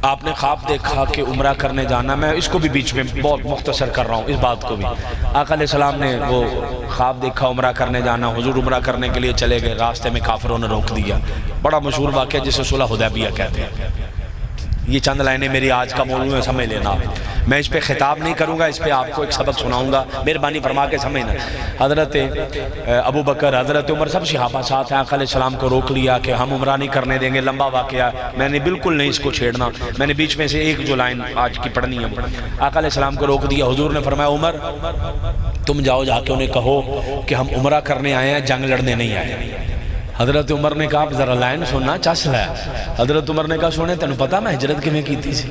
آپ نے خواب دیکھا کہ عمرہ کرنے جانا. میں اس کو بھی بیچ میں بہت مختصر کر رہا ہوں اس بات کو بھی. آقا علیہ السلام نے وہ خواب دیکھا عمرہ کرنے جانا. حضور عمرہ کرنے کے لیے چلے گئے, راستے میں کافروں نے روک دیا. بڑا مشہور واقعہ جسے صلح حدیبیہ کہتے ہیں. یہ چند لائنیں میری آج کا موضوع ہے, سمجھ لینا. میں اس پہ خطاب نہیں کروں گا, اس پہ آپ کو ایک سبق سناؤں گا, مہربانی فرما کے سمجھنا. حضرت ابو بکر, حضرت عمر, سب صحابہ ساتھ ہیں. آقا علیہ السلام کو روک لیا کہ ہم عمرہ نہیں کرنے دیں گے. لمبا واقعہ, میں نے بالکل نہیں اس کو چھیڑنا. میں نے بیچ میں سے ایک جو لائن آج کی پڑھنی ہے. آقا علیہ السلام کو روک دیا. حضور نے فرمایا عمر تم جاؤ, جا کے انہیں کہو کہ ہم عمرہ کرنے آئے ہیں, جنگ لڑنے نہیں آئے. حضرت عمر نے کہا ذرا لائن سننا چس ہے. حضرت عمر نے کہا سونے تینوں پتا میں ہجرت کیویں کیتی سی؟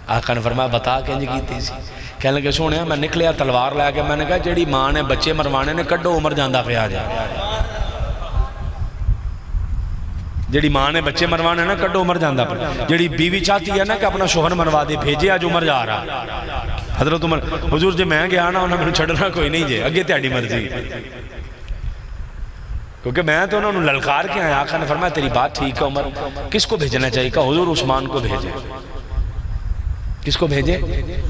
آقا نے فرمایا بتا کنج کیتی سی. کہنے لگے سونے میں نکلیا تلوار لے کے, میں نے کہا جیڑی ماں نے بچے مروانے نے کڈو, عمر جاندا پیا جا. جیڑی ماں نے بچے مروانے نا کڈو, عمر جاندا پیا. جیڑی بیوی چاہتی ہے نا کہ اپنا شوہر مروا دے, بھیجے آج عمر جا رہا. حضرت عمر حضور جی میں گیا نا, انہوں نے چھڑنا کوئی نہیں جے, اگے تہاڈی مرضی, کیونکہ میں تو انہوں نے للکار کے آیا. آقا نے فرمایا تیری بات ٹھیک ہے عمر, کس کو بھیجنا چاہیے؟ کہا حضور عثمان کو بھیجے. کس کو بھیجے؟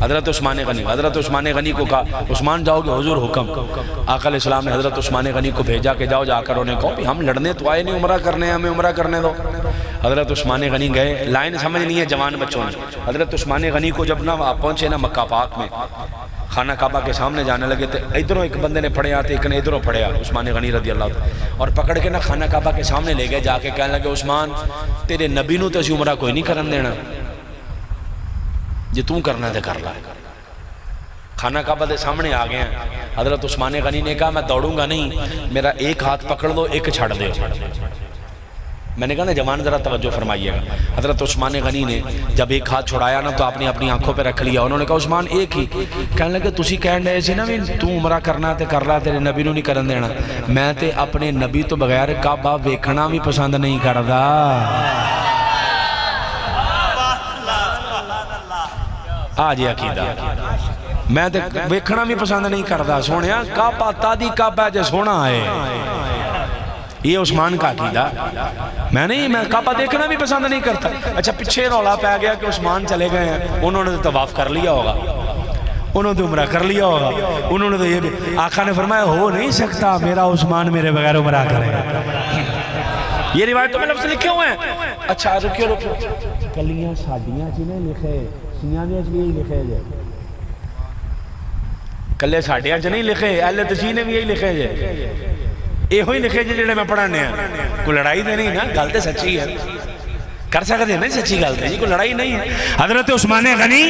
حضرت عثمان غنی. حضرت عثمان غنی کو کہا عثمان جاؤ گے؟ حضور حکم. آقا علیہ السلام نے حضرت عثمان غنی کو بھیجا کہ جاؤ, جا کر انہیں کہو ہم لڑنے تو آئے نہیں, عمرہ کرنے ہیں, ہمیں عمرہ کرنے دو. حضرت عثمان غنی گئے. لائن سمجھ نہیں ہے جوان بچوں نے. حضرت عثمان غنی کو جب نہ پہنچے نا مکہ پاک میں, خانہ کعبہ کے سامنے جانے لگے تھے. ادھروں ایک بندے نے پڑھے آتے, ایک نے ادھروں پڑھے آ, عثمان غنی رضی اللہ عنہ, اور پکڑ کے نا خانہ کعبہ کے سامنے لے گئے. جا کے کہنے لگے عثمان تیرے نبی نو تے عمرہ کوئی نہیں کرن دینا, جے توں کرنا تے کر لا. خانہ کعبہ کے سامنے آ گئے ہیں. حضرت عثمان غنی نے کہا میں دوڑوں گا نہیں, میرا ایک ہاتھ پکڑ دو ایک چھڑ دو. میں نے کہا نا جوان ذرا توجہ فرمائیے گا. حضرت عثمان غنی نے جب ایک ہاتھ چھڑایا نا تو آپ نے اپنی آنکھوں پہ رکھ لیا. انہوں نے کہا عثمان ایک ہی. کہنے لگے تسی کہن رہے سی نا بھی تو عمرہ کرنا تے کر لا, تیرے نبی نو نہیں کرن دینا. میں تے اپنے نبی تو بغیر کعبہ ویکھنا بھی پسند نہیں کردا. آ جی عقیدہ میں تے ویکھنا بھی پسند نہیں کردا. سونیا کعبہ تادی کعبہ جے سونا ہے. یہ عثمان کا عقیدہ. میں کعبہ دیکھنا بھی پسند نہیں کرتا. اچھا پیچھے رولا پہ گیا کہ عثمان چلے گئے ہیں, انہوں نے طواف کر لیا ہوگا, انہوں نے عمرہ کر لیا ہوگا, انہوں نے تو یہ بھی. آقا نے فرمایا ہو نہیں سکتا میرا عثمان میرے بغیر عمرہ کرے. یہ روایتوں میں لفظ لکھے ہوئے ہیں. اچھا رکیو کلیاں ساڈیاں چ نہیں لکھے, سیاں دے چ یہی لکھے جے. کلے ساڈیاں چ نہیں لکھے, اہل تشیع نے بھی یہی لکھے جے. یہ ہوئی لکھے جڑے میں پڑھانے ہیں. کوئی لڑائی تے نہیں نا, گل تے سچی ہے. کر سکتے ہیں نا سچی گل تے جی, کوئی لڑائی نہیں ہے. حضرت عثمان غنی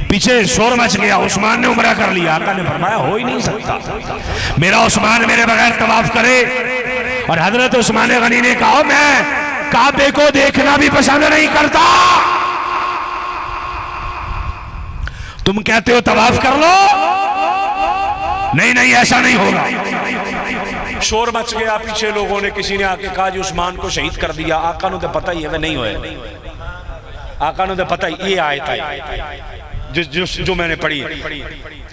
پیچھے شور مچ گیا, عثمان نے عمرہ کر لیا. آقا نے فرمایا ہو ہی نہیں سکتا میرا عثمان میرے بغیر طواف کرے. اور حضرت عثمان غنی نے کہا میں کعبے کو دیکھنا بھی پسند نہیں کرتا. تم کہتے ہو طواف کر لو, نہیں نہیں ایسا نہیں ہوگا. شور مچ گیا پیچھے لوگوں نے. کسی نے آ کے کہا جی عثمان کو شہید کر دیا. آقا نے تو پتہ ہی ہے وہ نہیں ہوئے. آقا نے تو پتہ ہی یہ آیت آئی جو میں نے پڑھی.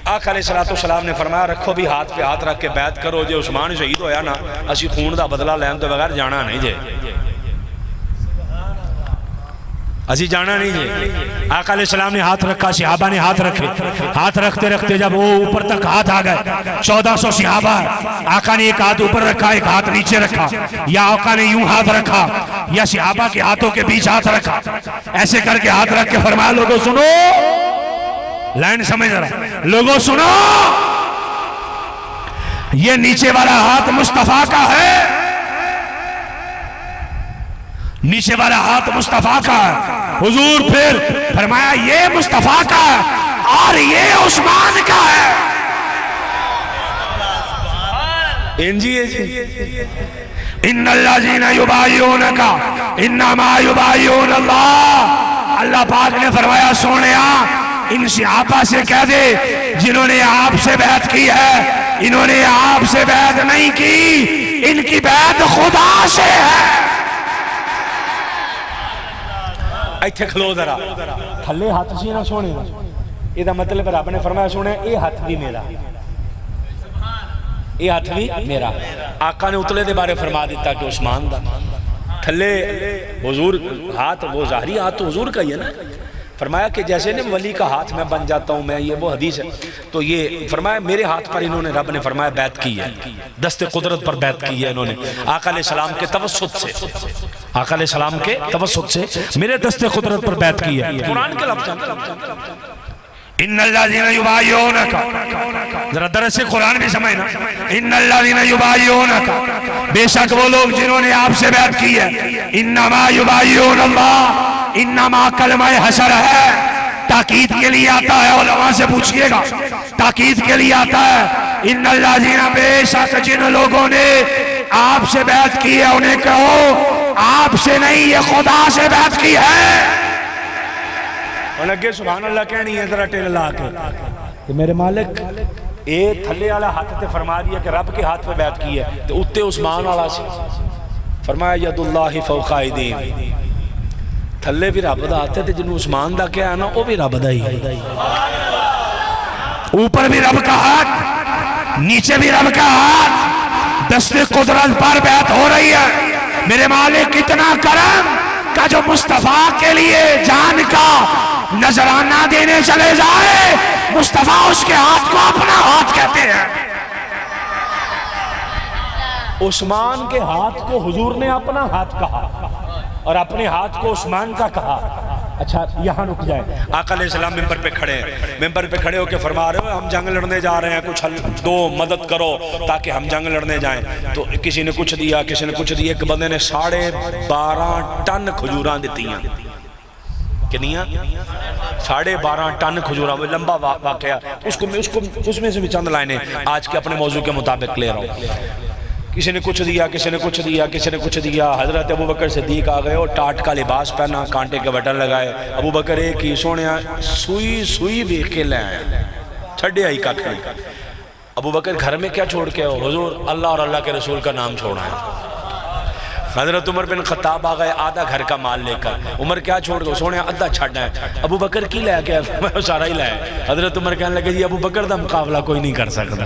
آقا علیہ السلام نے فرمایا رکھو بھی ہاتھ پہ ہاتھ رکھ کے بیعت کرو. جے عثمان شہید ہویا نا اسی خون دا بدلہ لین تو بغیر جانا نہیں جے, اسی جانا نہیں جے. آقا علیہ السلام نے ہاتھ رکھا, صحابہ نے ہاتھ رکھے. ہاتھ رکھتے رکھتے جب وہ اوپر تک ہاتھ آ گئے, 1400 صحابہ. آقا نے ایک ہاتھ اوپر رکھا ایک ہاتھ نیچے رکھا, یا آقا نے یوں ہاتھ رکھا یا صحابہ کے ہاتھوں کے بیچ ہاتھ رکھا. ایسے کر کے ہاتھ رکھ کے فرمایا لوگوں سنو, لائن سمجھ رہا, لوگوں سنو یہ نیچے والا ہاتھ مصطفیٰ کا ہے, نیچے والا ہاتھ مصطفیٰ کا ہے. حضور پھر فرمایا یہ مصطفیٰ کا ہے اور یہ عثمان کا ہے. ان الذین یبایعونک انما یبایعون اللہ. اللہ پاک نے فرمایا سونیا ان صحابہ سے کہہ دے جنہوں نے آپ سے بیعت کی ہے, انہوں نے آپ سے بیعت نہیں کی, ان کی بیعت خدا سے ہے. ایتھے کھلو ذرا, تھلے ہاتھ سی نہ سونے. یہ دا مطلب رب نے فرمایا سونے اے ہاتھ بھی میرا, اے ہاتھ بھی میرا. آقا نے اتلے دے بارے فرما دیتا کہ عثمان دا تھلے حضور ہاتھ, وہ ظاہری ہاتھ تو حضور کا ہی ہے نا. فرمایا کہ جیسے نا ولی کا ہاتھ میں بن جاتا ہوں میں, یہ وہ حدیث ہے. تو یہ فرمایا میرے ہاتھ پر انہوں نے رب نے فرمایا بیعت کی ہے, دست قدرت پر بیعت کی ہے انہوں نے آقا علیہ السلام کے توسط سے. آقا علیہ السلام کے توسط سے میرے دست قدرت پر بیعت کی ہے. قرآن کے لفظ ان الذین یبایعونک, ذرا درس قرآن بھی سمجھنا. ان الذین یبایعونک, بے شک وہ لوگ جنہوں نے آپ سے بیعت کی ہے. انما یبایعون اللہ, انما کلمہ حشر ہے, تاکید کے لیے آتا ہے. علماء سے پوچھئے گا تاکید کے لیے آتا ہے. ان الذین, بے شک جن لوگوں نے آپ سے بیعت کی ہے انہیں کہو آپ سے نہیں یہ خدا سے بیعت کی ہے. اور لگے سبحان اللہ کہنی ہے ذرا ٹیل لا کے کہ میرے مالک اے تھلے والا ہاتھ تے فرما دیا کہ رب کے ہاتھ پہ بیعت کی ہے, تو اتے عثمان والا سے فرمایا ید اللہ فوق ایدیہم. تھلے بھی رب دا ہاتھ ہے, جنہوں عثمان دا کیا ہے نا وہ بھی رب دا ہی ہے. اوپر بھی رب کا ہاتھ, نیچے بھی رب کا ہاتھ, دست قدرت پر بیعت ہو رہی ہے. میرے مالک اتنا کرم کا جو مصطفیٰ کے لیے جان کا نذرانہ دینے چلے جائے, مصطفیٰ اس کے ہاتھ کو اپنا ہاتھ کہتے ہیں. عثمان کے ہاتھ کو حضور نے اپنا ہاتھ کہا اور اپنے ہاتھ کو عثمان کا کہا. اچھا یہاں رک جائے. آقا علیہ السلام ممبر پہ کھڑے ہیں, ممبر پہ کھڑے ہو کے فرما رہے ہو ہم جنگ لڑنے جا رہے ہیں, کچھ دو مدد کرو تاکہ ہم جنگ لڑنے جائیں. تو کسی نے کچھ دیا, کسی نے کچھ دیا. ایک بندے نے 12.5 ٹن کھجوراں دیتی ہیں. کنیا 12.5 ٹن کھجورا، وہ لمبا واقعہ، اس میں سے بھی چند لائنیں آج کے اپنے موضوع کے مطابق لے رہا ہوں۔ کسی نے کچھ دیا، کسی نے کچھ دیا، کسی نے کچھ دیا۔ حضرت ابوبکر صدیق آ گئے اور ٹاٹ کا لباس پہنا، کانٹے کے بٹن لگائے۔ ابوبکر ایک ہی سونیا سوئی دیکھ کے لے آئے، چھڑے آئی کا کھڑی۔ ابوبکر گھر میں کیا چھوڑ کے ہو؟ حضور اللہ اور اللہ کے رسول کا نام چھوڑا ہے۔ حضرت عمر بن خطاب آ گئے آدھا گھر کا مال لے کر۔ عمر کیا چھوڑ گئے؟ سونے آدھا چھڑنا ہے۔ ابوبکر کی لے کے سارا ہی لائے۔ حضرت عمر کہنے لگے جی ابوبکر دا مقابلہ کوئی نہیں کر سکتا،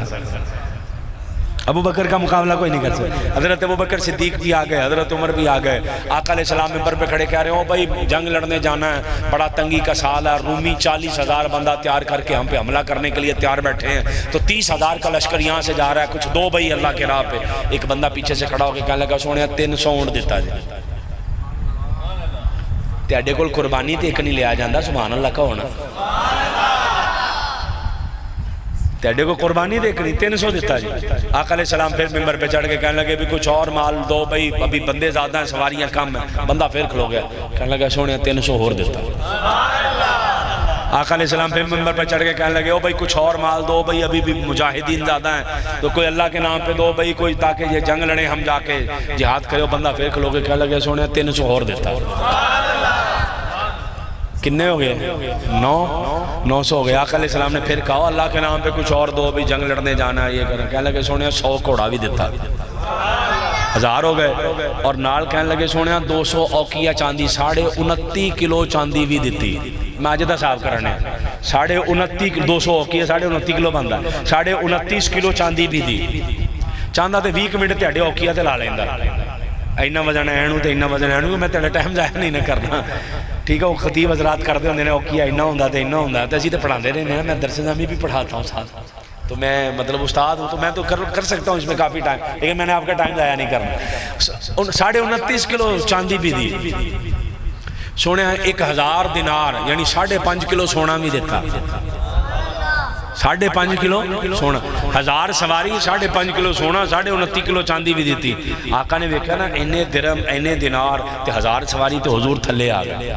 ابوبکر کا مقابلہ کوئی نہیں کر سکتا۔ حضرت ابوبکر صدیق بھی آ گئے، حضرت عمر بھی آ گئے۔ آقا علیہ السلام ممبر پہ کھڑے کہہ رہے ہو بھائی جنگ لڑنے جانا ہے، بڑا تنگی کا سال ہے، رومی 40,000 بندہ تیار کر کے ہم پہ حملہ کرنے کے لیے تیار بیٹھے ہیں، تو 30,000 کا لشکر یہاں سے جا رہا ہے، کچھ دو بھائی اللہ کے راہ پہ۔ ایک بندہ پیچھے سے کھڑا ہو کے کہنے لگا سونے 300 اونٹ دیتا جی، تیاڈے کول قربانی تے ایک نہیں لیا جاندہ، سبحان اللہ کا ہونا، تیڈے کو قربانی دیکھ رہی 300 دیتا جی۔ آقا علیہ السلام پھر ممبر پہ چڑھ کے کہنے لگے بھی کچھ اور مال دو بھائی، ابھی بندے زیادہ ہیں سواریاں کم ہیں۔ بندہ پھر کھلو گیا، کہنے لگا سونے 300 اور دیتا۔ آقا علیہ السلام پھر ممبر پہ چڑھ کے کہنے لگے او بھائی کچھ اور مال دو بھائی، ابھی بھی مجاہدین زیادہ ہیں، تو کوئی اللہ کے نام پہ دو بھائی، کوئی تاکہ یہ جنگ لڑیں ہم جا کے جہاد کرے۔ بندہ پھر کھلو گیا، کہنے لگے سونے 300 اور دیتا۔ کتنے ہو گئے؟ 900 ہو گئے۔ آقا علیہ السلام نے پھر کہا اللہ کے نام پہ کچھ اور دو بھی، جنگ لڑنے جانا ہے یہ کرنا۔ کہنے لگے سونے 100 گھوڑا بھی دیتا، 1000 ہو گئے۔ اور نال کہنے لگے سونے 200 اوکیا چاندی، 29.5 کلو چاندی بھی دیتی۔ میں آج دا صاحب کرنے 29.5 200 اوکیا 29.5 کلو بندہ، 29.5 کلو چاندی بھی دی۔ چاندہ تے 20 منٹ تیڑے اوکیا تے لا لیندہ، اینا وزن اینو تے اینا وزن اینو، میں تیڑے ٹائم ضائع نہیں نہ کرنا، ٹھیک ہے۔ وہ خطیب حضرات کرتے ہوندے نے اوکیا اینا ہوندہ تے اینا ہوندہ تے اسی تے پڑھاندے رہنے ہیں۔ میں درس نظامی بھی پڑھاتا ہوں ساتھ، تو میں مطلب استاد ہوں تو میں تو کر سکتا ہوں اس میں کافی ٹائم، لیکن میں نے آپ کا ٹائم ضائع نہیں کرنا۔ 29.5 کلو چاندی بھی دی۔ سونے 1000 دینار یعنی 5.5 کلو سونا بھی دیتا، 5.5 کلو سونا، 1000 سواری 5.5 کلو سونا، 29.5 کلو چاندی بھی دیتی۔ آقا نے دیکھا نا اینے درم اینے دینار تے 1000 سواری تو حضور تھلے آ گئے،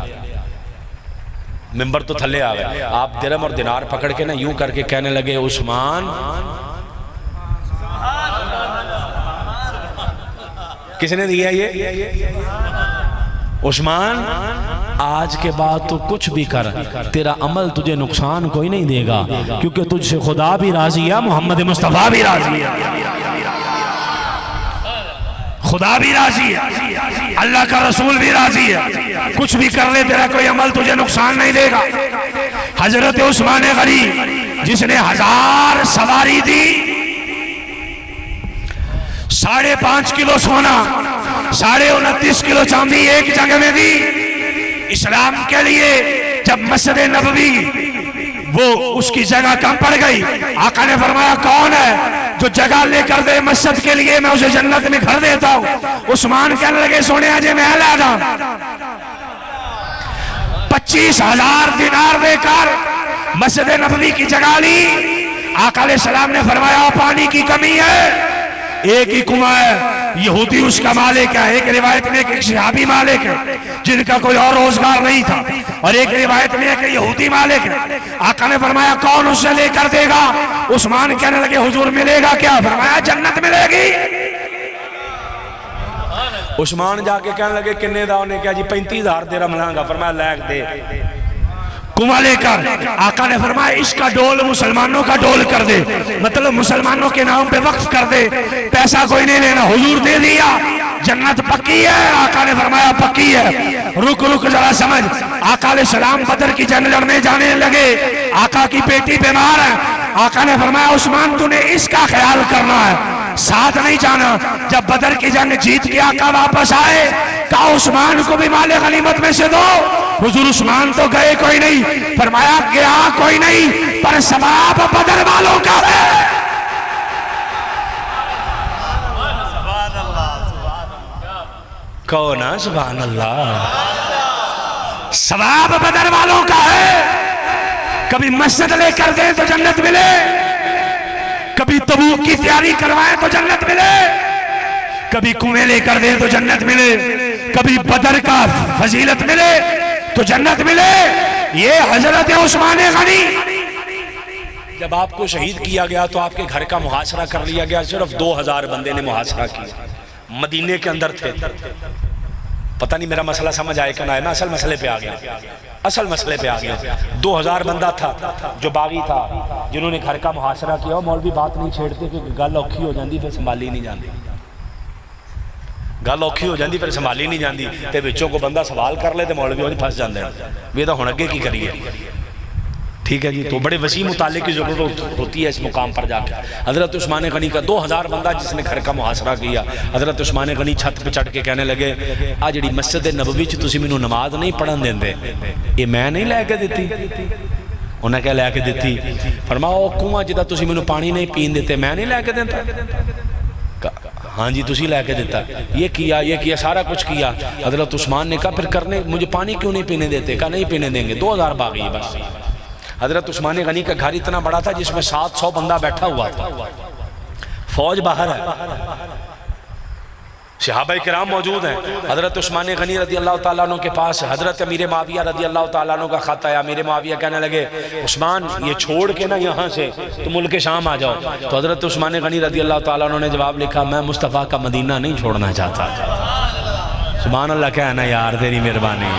ممبر تو تھلے آ گئے۔ آپ درم اور دینار پکڑ کے نا یوں کر کے کہنے لگے عثمان، کس نے دیا یہ؟ عثمان آج کے بعد تو کچھ بھی کر، تیرا عمل تجھے نقصان کوئی نہیں دے گا، کیونکہ تجھ سے خدا بھی راضی ہے، محمد مصطفیٰ بھی راضی ہے، خدا بھی راضی ہے، اللہ کا رسول بھی راضی ہے، کچھ بھی کر لے تیرا کوئی عمل تجھے نقصان نہیں دے گا۔ حضرت عثمان غنی جس نے 1000 سواری دی، 5.5 کلو سونا، 29.5 کلو چاندی ایک جگہ میں دی اسلام کے لیے۔ جب مسجد نبوی وہ اس کی جگہ کم پڑ گئی، آقا نے فرمایا کون ہے جو جگہ لے کر دے مسجد کے لیے، میں اسے جنت میں گھر دیتا ہوں۔ عثمان کہنے لگے سونے آجے میں اعلیٰ دا 25,000 دینار دے کر مسجد نبوی کی جگہ لی۔ آقا علیہ السلام نے فرمایا پانی کی کمی ہے، ایک ہی کنواں ہے، یہودی اس کا مالک ہے، ایک روایت میں ایک صحابی مالک ہے جن کا کوئی اور روزگار نہیں تھا، اور ایک روایت میں ایک یہودی مالک ہے۔ آقا نے فرمایا کون اسے لے کر دے گا؟ عثمان کہنے لگے حضور ملے گا کیا؟ فرمایا جنت ملے گی۔ عثمان جا کے کہنے لگے کنے دا؟ انہیں کہا جی 35,000 درہم لانگا۔ فرمایا لیک دے کنواں لے کر۔ آقا نے فرمایا اس کا ڈول مسلمانوں کا ڈول کر دے، مطلب مسلمانوں کے نام پہ وقف کر دے، پیسہ کوئی نہیں لینا۔ حضور دے دیا، جنت پکی ہے؟ آقا نے فرمایا پکی ہے۔ رک ذرا سمجھ، آقا علیہ السلام بدر کی جنگ لڑنے جانے لگے، آقا کی بیٹی بیمار ہے۔ آقا نے فرمایا عثمان تو نے اس کا خیال کرنا ہے، ساتھ نہیں جانا۔ جب بدر کی جنگ جیت کے آقا واپس آئے، کہا عثمان کو بھی مال غنیمت میں سے دو۔ حضور عثمان تو گئے کوئی نہیں، فرمایا گیا کوئی نہیں، پر ثواب بدر والوں کا ہے۔ کہو نا سبحان اللہ، ثواب بدر والوں کا ہے۔ کبھی مسجد لے کر دیں تو جنت ملے، کبھی تبوک کی تیاری کروائیں تو جنت ملے، کبھی کنویں لے کر دیں تو جنت ملے، کبھی بدر کا فضیلت ملے تو جنت ملے. یہ حضرت عثمان غنی. جب آپ کو شہید کیا گیا تو آپ کے گھر کا محاصرہ کر لیا گیا. صرف 2000 بندے نے محاصرہ کیا, مدینے کے اندر تھے. پتہ نہیں میرا مسئلہ سمجھ آئے کہ نہ ہے. میں اصل مسئلے پہ آ گیا, اصل مسئلے پہ آ گیا. 2000 بندہ تھا جو باغی تھا, جنہوں نے گھر کا محاصرہ کیا. مولوی بات نہیں چھیڑتے کہ گل اوکھی ہو جاندی پھر سنبھالی نہیں جاندی. گل اوکھی ہو جاندی پھر سنبھالی نہیں جاندی تے بچوں کو بندہ سوال کر لے تے مولوی وہی پھنس جاندے ہیں بھی تو ہن اگے کی کریے. ٹھیک ہے جی. تو بڑے وسیع مطالعے کی ضرورت ہوتی ہے اس مقام پر جا کے. حضرت عثمان غنی کا 2000 بندہ جس نے گھر کا محاصرہ کیا. حضرت عثمان غنی چھت پہ چڑھ کے کہنے لگے آ جڑی مسجد نبوی چ تسی مینوں نماز نہیں پڑھن دیندے, یہ میں نہیں لے کے دتی. انہیں کیا لے کے دیتی؟ فرمایا او کنواں جدا تسی مینوں پانی نہیں پین دیتے میں نہیں لے کے دیتا. ہاں جی تسی لے کے دیتا. یہ کیا سارا کچھ کیا. حضرت عثمان نے کہا پھر کرنے مجھے پانی کیوں نہیں پینے دیتے؟ کہا نہیں پینے دیں گے. 2000 باغی بس. حضرت عثمان غنی کا گھر اتنا بڑا تھا جس میں 700 بندہ بیٹھا ہوا تھا. فوج باہر ہے, صحابہ کرام موجود ہیں. حضرت عثمان غنی رضی اللہ تعالیٰ عنہ کے پاس حضرت امیر معاویہ رضی اللہ تعالیٰ عنہ کا خط آیا. امیر معاویہ کہنے لگے عثمان یہ چھوڑ کے نا یہاں سے تو ملک شام آ جاؤ. تو حضرت عثمان غنی رضی اللہ تعالیٰ عنہ نے جواب لکھا میں مصطفیٰ کا مدینہ نہیں چھوڑنا چاہتا. سبحان اللہ, کہنا یار تیری مہربانی,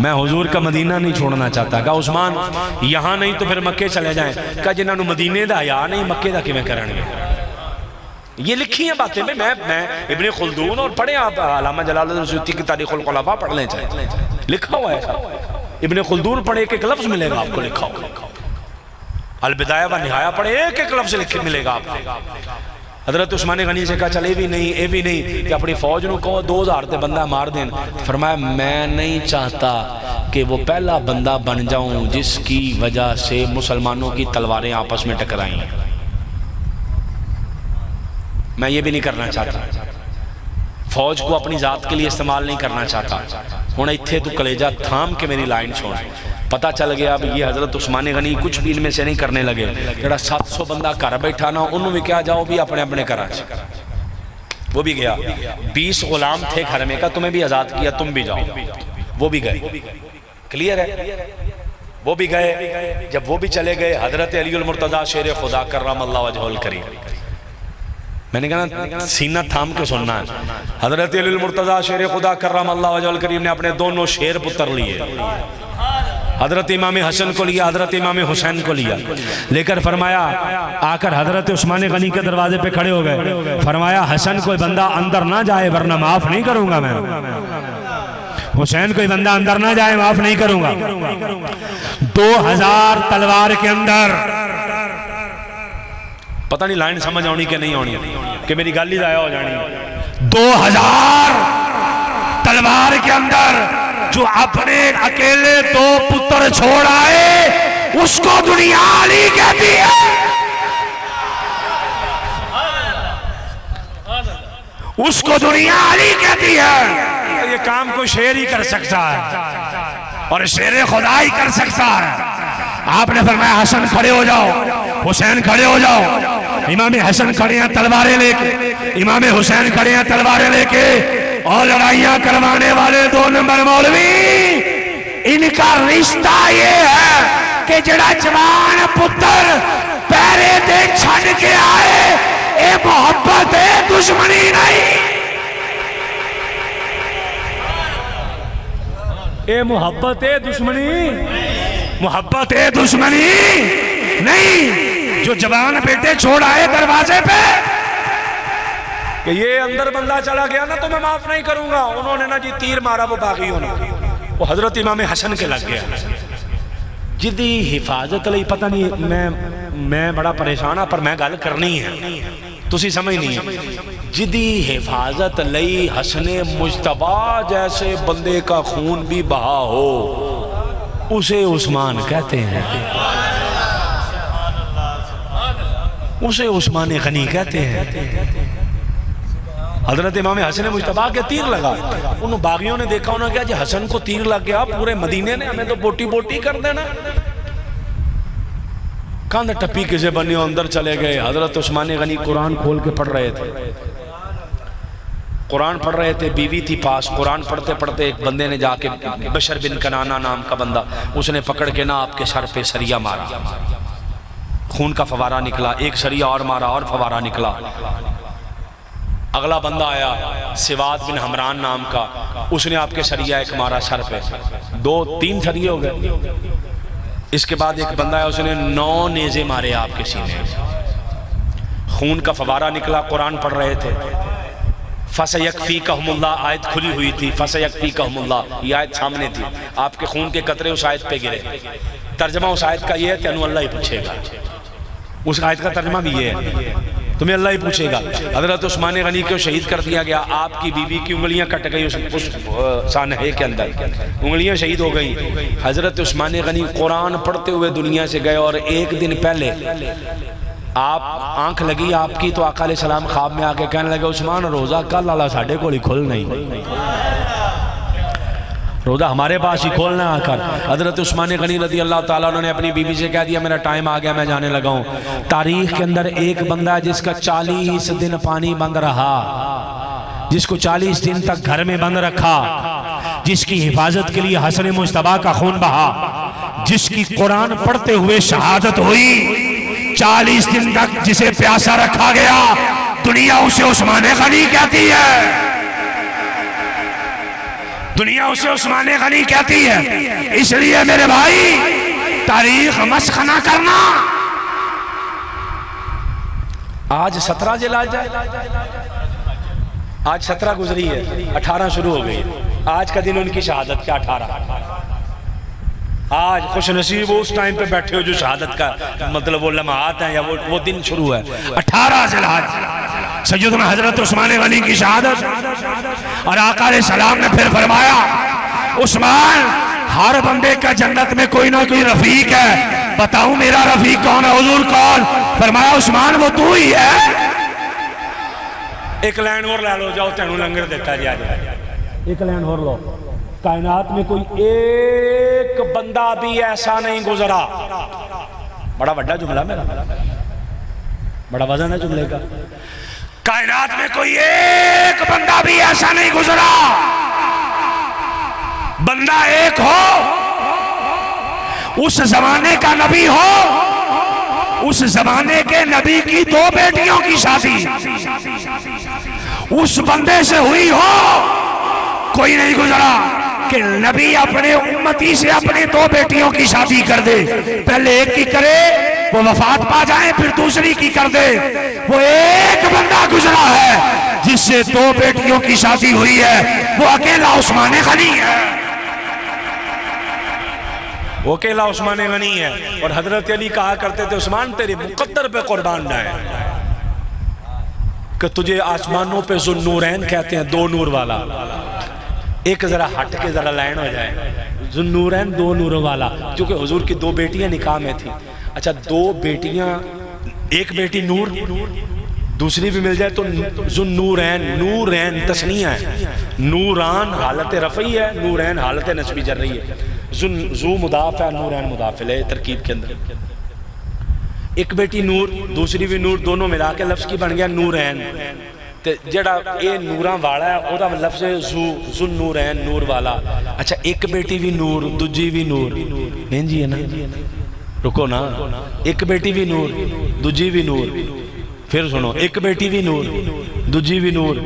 میں حضور کا مدینہ نہیں چھوڑنا چاہتا. کہا عثمان یہاں نہیں تو پھر مکے چلے جائیں. کہا جنہاں نو مدینے دا یا نہیں مکے دا کیویں کرنگے. یہ لکھی ہیں باتیں. میں ابن خلدون اور پڑھیں آپ علامہ جلال الدین سیوطی کی تاریخ الخلفاء پڑھ لیں چاہے, لکھا ہوا ہے. ابن خلدون پڑھے ایک ایک لفظ ملے گا آپ کو لکھا ہوا. البدایہ و نہایہ پڑھے ایک ایک لفظ لکھے ملے گا آپ کو. حضرت عثمان غنی سے کہا چلے بھی نہیں اے بھی نہیں کہ اپنی فوج نو کہو 2000 تے بندہ مار دیں. فرمایا میں نہیں چاہتا کہ وہ پہلا بندہ بن جاؤں جس کی وجہ سے مسلمانوں کی تلواریں آپس میں ٹکرائیں. میں یہ بھی نہیں کرنا چاہتا. فوج کو اپنی ذات کے لیے استعمال نہیں کرنا چاہتا. ہوں اتھے تو کلیجہ تھام کے میری لائن چھوڑ. پتہ چل گیا اب یہ حضرت عثمان غنی کچھ بھی ان میں سے نہیں کرنے لگے. جڑا 700 بندہ گھر بیٹھا نا انہوں بھی کیا جاؤ بھی اپنے اپنے گھر. وہ بھی گیا. 20 غلام تھے گھر میں, کہا تمہیں بھی آزاد کیا تم بھی جاؤ. وہ بھی گئے. کلیئر ہے, وہ بھی گئے. جب وہ بھی چلے گئے حضرت علی المرتضیٰ شیر خدا کرم اللہ وجہہ الکریم, میں نے کہا سینہ تھام کے سننا ہے. حضرت علی المرتضیٰ شیر خدا کرم اللہ وجہہ الکریم نے اپنے دونوں شیر پتر لیے. حضرت امام حسن کو لیا, حضرت امام حسین کو لیا. لے کر فرمایا آ کر حضرت عثمان غنی کے دروازے پہ کھڑے ہو گئے. فرمایا حسن کوئی بندہ اندر نہ جائے ورنہ معاف نہیں کروں گا میں. حسین کوئی بندہ اندر نہ جائے معاف نہیں کروں گا. 2000 تلوار کے اندر. پتہ نہیں لائن سمجھ آنی کہ نہیں آنی کہ میری گالی ضائع ہو جانی. 2000 تلوار کے اندر جو اپنے اکیلے 2 پتر چھوڑ آئے اس کو دنیا علی کہتی ہے. اس کو دنیا علی کہتی ہے. یہ کام کوئی شیر ہی کر سکتا ہے اور شیر خدا ہی کر سکتا ہے. آپ نے فرمایا حسن کھڑے ہو جاؤ, حسین کھڑے ہو جاؤ. امام حسن کھڑے ہیں تلواریں لے کے, امام حسین کھڑے ہیں تلواریں لے کے. اور لڑائیاں کروانے والے 2 نمبر مولوی, ان کا رشتہ یہ ہے کہ جڑا جوان پتر پیرے دے چھڑ کے آئے اے محبت ہے دشمنی نہیں. اے محبت ہے دشمنی, محبت ہے دشمنی نہیں. جو جوان بیٹے چھوڑ آئے دروازے پہ کہ یہ اندر بندہ چلا گیا نا تو میں معاف نہیں کروں گا. انہوں نے نا جی تیر مارا وہ باغیوں نے, وہ حضرت امام حسن کے لگ گیا. جدی حفاظت لئی پتہ نہیں میں بڑا پریشان ہاں پر میں گل کرنی ہے تسی سمجھ نہیں. جدی حفاظت لئی حسن مجتبیٰ جیسے بندے کا خون بھی بہا ہو اسے عثمان کہتے ہیں, اسے عثمان غنی کہتے ہیں. حضرت امام حسن مجتبیٰ کے تیر لگا. انہوں باغیوں نے دیکھا, انہوں نے کہا جی حسن کو تیر لگ گیا پورے مدینے نے ہمیں تو بوٹی بوٹی کر دینا. کاندھ ٹپی کسے بنیوں اندر چلے گئے. حضرت عثمان غنی قرآن کھول کے پڑھ رہے تھے. قرآن پڑھ رہے تھے، بیوی تھی پاس، قرآن پڑھتے پڑھتے ایک بندے نے جا کے، بشر بن کنانہ نام کا بندہ، اس نے پکڑ کے نا آپ کے سر پہ سریہ مارا، خون کا فوارہ نکلا، ایک سریہ اور مارا اور فوارہ نکلا۔ اگلا بندہ آیا سواد بن حمران نام کا، اس نے آپ کے سریہ ایک مارا سر پہ، 2-3 سریہ ہو گئے۔ اس کے بعد ایک بندہ آیا، اس نے 9 نیزے مارے آپ کے سینے، خون کا فوارہ نکلا، قرآن پڑھ رہے تھے۔ فَسَيَكْفِيكَهُمُ اللَّهُ آیت کھلی ہوئی تھی، فَسَيَكْفِيكَهُمُ اللَّهُ یہ آیت سامنے تھی، آپ کے خون کے قطرے اس آیت پہ گرے۔ ترجمہ اس آیت کا یہ ہے کہ انو اللہ ہی پوچھے گا، اس آیت کا ترجمہ بھی یہ ہے، تمہیں اللہ ہی پوچھے گا۔ حضرت عثمان غنی کو شہید کر دیا گیا، آپ کی بیوی کی انگلیاں کٹ گئی اس سانحے کے اندر، انگلیاں شہید ہو گئی۔ حضرت عثمان غنی قرآن پڑھتے ہوئے دنیا سے گئے، اور ایک دن پہلے آپ آنکھ لگی آپ کی تو آقا علیہ السلام خواب میں آکے کہنے لگے عثمان روزہ کل اللہ ساڑھے کو ہی کھول نہیں، روزہ ہمارے پاس ہی کھولنا آ کر۔ حضرت عثمان غنی رضی اللہ تعالیٰ عنہ نے اپنی بیوی سے کہہ دیا میرا ٹائم آ گیا، میں جانے لگا ہوں۔ تاریخ کے اندر ایک بندہ ہے جس کا 40 دن پانی بند رہا، جس کو 40 دن تک گھر میں بند رکھا، جس کی حفاظت کے لیے حسن مجتبیٰ کا خون بہا، جس کی قرآن پڑھتے ہوئے شہادت ہوئی، 40 دن تک جسے پیاسا رکھا گیا، دنیا اسے عثمان غنی کہتی ہے، دنیا اسے عثمان غنی کہتی ہے۔ اس لیے میرے بھائی تاریخ مسخ نہ کرنا۔ آج 17 ذیلحج ہے، آج 17 گزری ہے، 18 شروع ہو گئی، آج کا دن ان کی شہادت کا 18۔ آج خوش نصیب اس ٹائم پہ بیٹھے ہو جو شہادت کا مطلب وہ لمحات ہیں یا وہ دن شروع ہے۔ 18 ذیلحج سیدنا حضرت عثمان غنی کی شہادت، اور آقا علیہ السلام نے پھر فرمایا عثمان ہر بندے کا جنت میں کوئی نہ کوئی رفیق ہے، بتاؤں میرا رفیق کون ہے؟ حضور کون؟ فرمایا عثمان وہ تو ہی ہے۔ ایک لائن اور لے لو، جاؤ تینوں لنگر دیتا جی، آج ایک لائن اور لو۔ کائنات میں کوئی ایک بندہ بھی ایسا نہیں گزرا، بڑا بڑا جملہ میرا، بڑا وزن ہے جملے کا۔ کائنات میں کوئی ایک بندہ بھی ایسا نہیں گزرا، بندہ ایک ہو، اس زمانے کا نبی ہو، اس زمانے کے نبی کی 2 بیٹیوں کی شادی اس بندے سے ہوئی ہو، کوئی نہیں گزرا کہ نبی اپنے امتی سے اپنے 2 بیٹیوں کی شادی کر دے، پہلے ایک کی کرے وہ وفات پا جائیں پھر دوسری کی کر دے۔ وہ ایک بندہ گزرا ہے جس سے 2 بیٹیوں کی شادی ہوئی ہے، وہ اکیلا عثمان غنی ہے، وہ اکیلا عثمان غنی ہے۔ اور حضرت علی کہا کرتے تھے عثمان تیرے مقدر پہ قربان جائیں کہ تجھے آسمانوں پہ ذو النورین کہتے ہیں، 2 نور والا۔ ایک ذرا ہٹ کے ذرا لائن ہو جائے، ذو النورین 2 نوروں والا، کیونکہ حضور کی 2 بیٹیاں نکاح میں تھیں۔ اچھا 2 بیٹیاں، ایک بیٹی نور دوسری بھی مل جائے تو ذو النورین، نورین تثنیہ ہے، نوران حالت رفعی ہے، نورین حالت نسبی جر رہی ہے، ذو مضاف ہے، نورین مضاف ہے ترکیب کے اندر۔ ایک بیٹی نور دوسری بھی نور، دونوں ملا کے لفظ کی بن گیا نورین۔ جڑا اے نوراں والا ہے او دا لفظ ہے ذو النورین، نور والا۔ اچھا ایک بیٹی بھی نور دوجی بھی نور، ہیں جی ہے نا، رکو نا، ایک بیٹی بھی نور دوجی بھی نور، پھر سنو ایک بیٹی بھی نور دوجی بھی نور،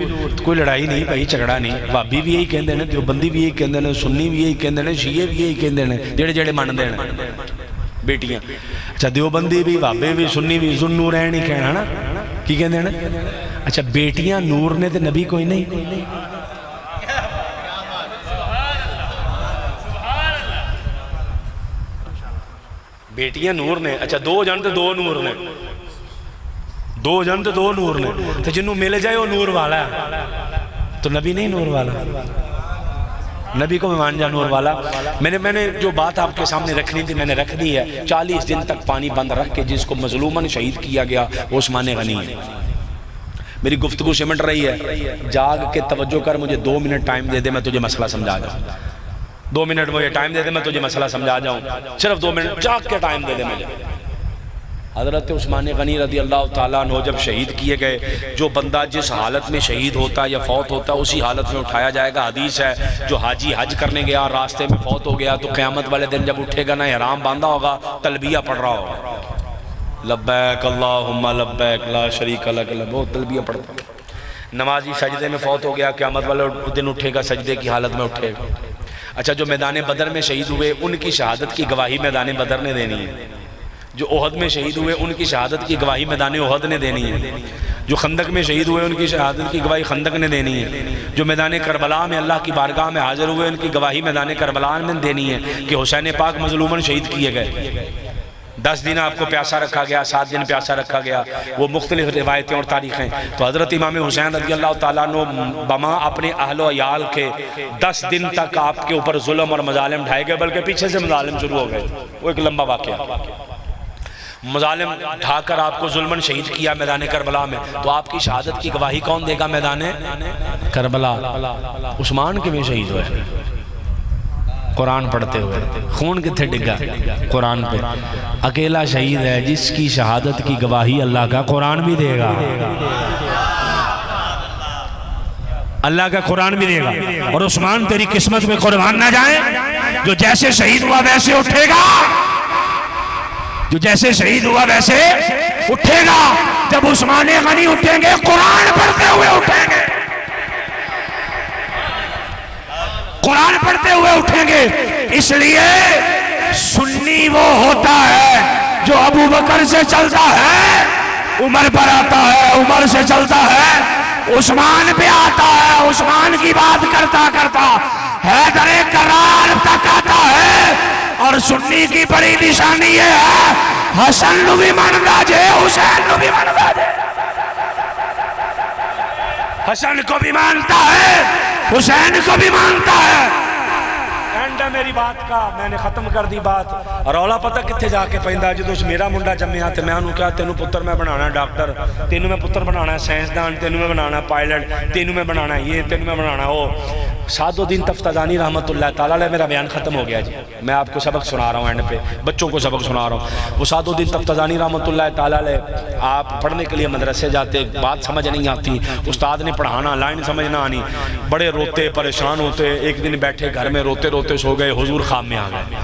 کوئی لڑائی نہیں بھائی، جھگڑا نہیں، بھابی بھی یہی کہندے نے، دیوبندی بھی یہی کہندے نے، سنی بھی یہی کہندے نے، شیعہ بھی یہی کہندے نے، جڑے جڑے مندے نے بیٹیاں۔ اچھا دیوبندی بھی، بھابے بھی، سنی بھی ذو النورین ہی کہنا نا، کی کہندے نے؟ اچھا بیٹیاں نور نے تے نبی کوئی نہیں؟ بیٹیاں نور نے، اچھا 2 جن تے 2 نور نے، 2 جن تے 2 نور نے، تو جنہوں مل جائے وہ نور والا ہے، تو نبی نہیں نور والا؟ نبی کو میں مان جا نور والا۔ میں نے جو بات آپ کے سامنے رکھنی تھی میں نے رکھ دی ہے۔ 40 دن تک پانی بند رکھ کے جس کو مظلوماً شہید کیا گیا وہ عثمان غنی ہے۔ میری گفتگو سمٹ رہی ہے، جاگ کے توجہ کر، مجھے 2 منٹ ٹائم دے دے، میں تجھے مسئلہ سمجھا جاؤں۔ 2 منٹ مجھے ٹائم دے دے، میں تجھے مسئلہ سمجھا جاؤں، صرف 2 منٹ جاگ کے ٹائم دے دے مجھے۔ حضرت عثمان غنی رضی اللہ تعالیٰ عنہ جب شہید کیے گئے، جو بندہ جس حالت میں شہید ہوتا یا فوت ہوتا اسی حالت میں اٹھایا جائے گا. حدیث ہے جو حاجی حج کرنے گیا راستے میں فوت ہو گیا تو قیامت والے دن جب اٹھے گا نا احرام باندھا ہوگا، تلبیہ پڑھ رہا ہوگا، لبیک اللہم لبیک لا شریک لک، وہ تلبیہ پڑھتا. نمازی سجدے میں فوت ہو گیا، قیامت والے دن اٹھے گا سجدے کی حالت میں اٹھے گا. اچھا جو میدان بدر میں شہید ہوئے ان کی شہادت کی گواہی میدان بدر نے دینی ہے. جو احد میں شہید ہوئے ان کی شہادت کی گواہی میدان احد نے دینی ہے. جو خندق میں شہید ہوئے ان کی شہادت کی گواہی خندق نے دینی ہے. جو میدان کربلا میں اللہ کی بارگاہ میں حاضر ہوئے ان کی گواہی میدان کربلا میں دینی ہے کہ حسین پاک مظلوماً شہید کیے گئے. 10 دن آپ کو پیاسا رکھا گیا، 7 دن پیاسا رکھا گیا، وہ مختلف روایتیں اور تاریخیں. تو حضرت امام حسین رضی اللہ تعالیٰ عنہ بما اپنے اہل و عیال کے 10 دن تک آپ کے اوپر ظلم اور مظالم ڈھائے گئے، بلکہ پیچھے سے مظالم شروع ہو گئے. وہ ایک لمبا واقعہ. مظالم ڈھا کر آپ کو ظلماً شہید کیا میدان کربلا میں. تو آپ کی شہادت کی گواہی کون دے گا میدان کربلا؟ عثمان کے میں شہید ہوئے قرآن پڑھتے ہوئے. خون کتنے ڈگا؟ قرآن پہ. اکیلا شہید ہے جس کی شہادت کی گواہی اللہ کا قرآن بھی دے گا. اللہ کا قرآن بھی دے گا. اور عثمان تیری قسمت میں قربان نہ جائیں، جو جیسے شہید ہوا ویسے اٹھے گا، جو جیسے شہید ہوا ویسے اٹھے گا. جب عثمان غنی اٹھیں گے قرآن پڑھتے ہوئے اٹھیں گے، قرآن پڑھتے ہوئے اٹھیں گے. اس لیے سنی وہ ہوتا ہے جو ابو بکر سے چلتا ہے عمر پر آتا ہے، عمر سے چلتا ہے عثمان پہ آتا ہے، عثمان کی بات کرتا کرتا حیدر کرار تک آتا ہے. اور سنی کی بڑی نشانی یہ ہے حسن نو بھی مانتا جے، حسین نو بھی مانتا جے. حسن کو بھی مانتا ہے، حسین کو بھی مانتا ہے. اینڈ میری بات کا میں نے ختم کر دی بات. رولا پتہ کتھے جا کے پیندا جدوں میرا منڈا جمیا تے میں انہوں کہا تینوں پتر میں بنانا ڈاکٹر، تینوں میں پتر بنانا سائنسدان، تینوں میں بنانا پائلٹ، تینوں میں بنانا یہ، تینوں میں بنانا وہ. سعد الدین تفتازانی رحمت اللہ تعالیٰ علیہ. میرا بیان ختم ہو گیا جی، میں آپ کو سبق سنا رہا ہوں، اینڈ پہ بچوں کو سبق سنا رہا ہوں. وہ سعد الدین تفتازانی رحمت اللہ تعالیٰ علیہ آپ پڑھنے کے لیے مدرسے جاتے، بات سمجھ نہیں آتی، استاد نے پڑھانا لائن سمجھ نہ آنی، بڑے روتے پریشان ہوتے. ایک دن بیٹھے گھر میں روتے روتے سو گئے، حضور خواب میں آ گئے.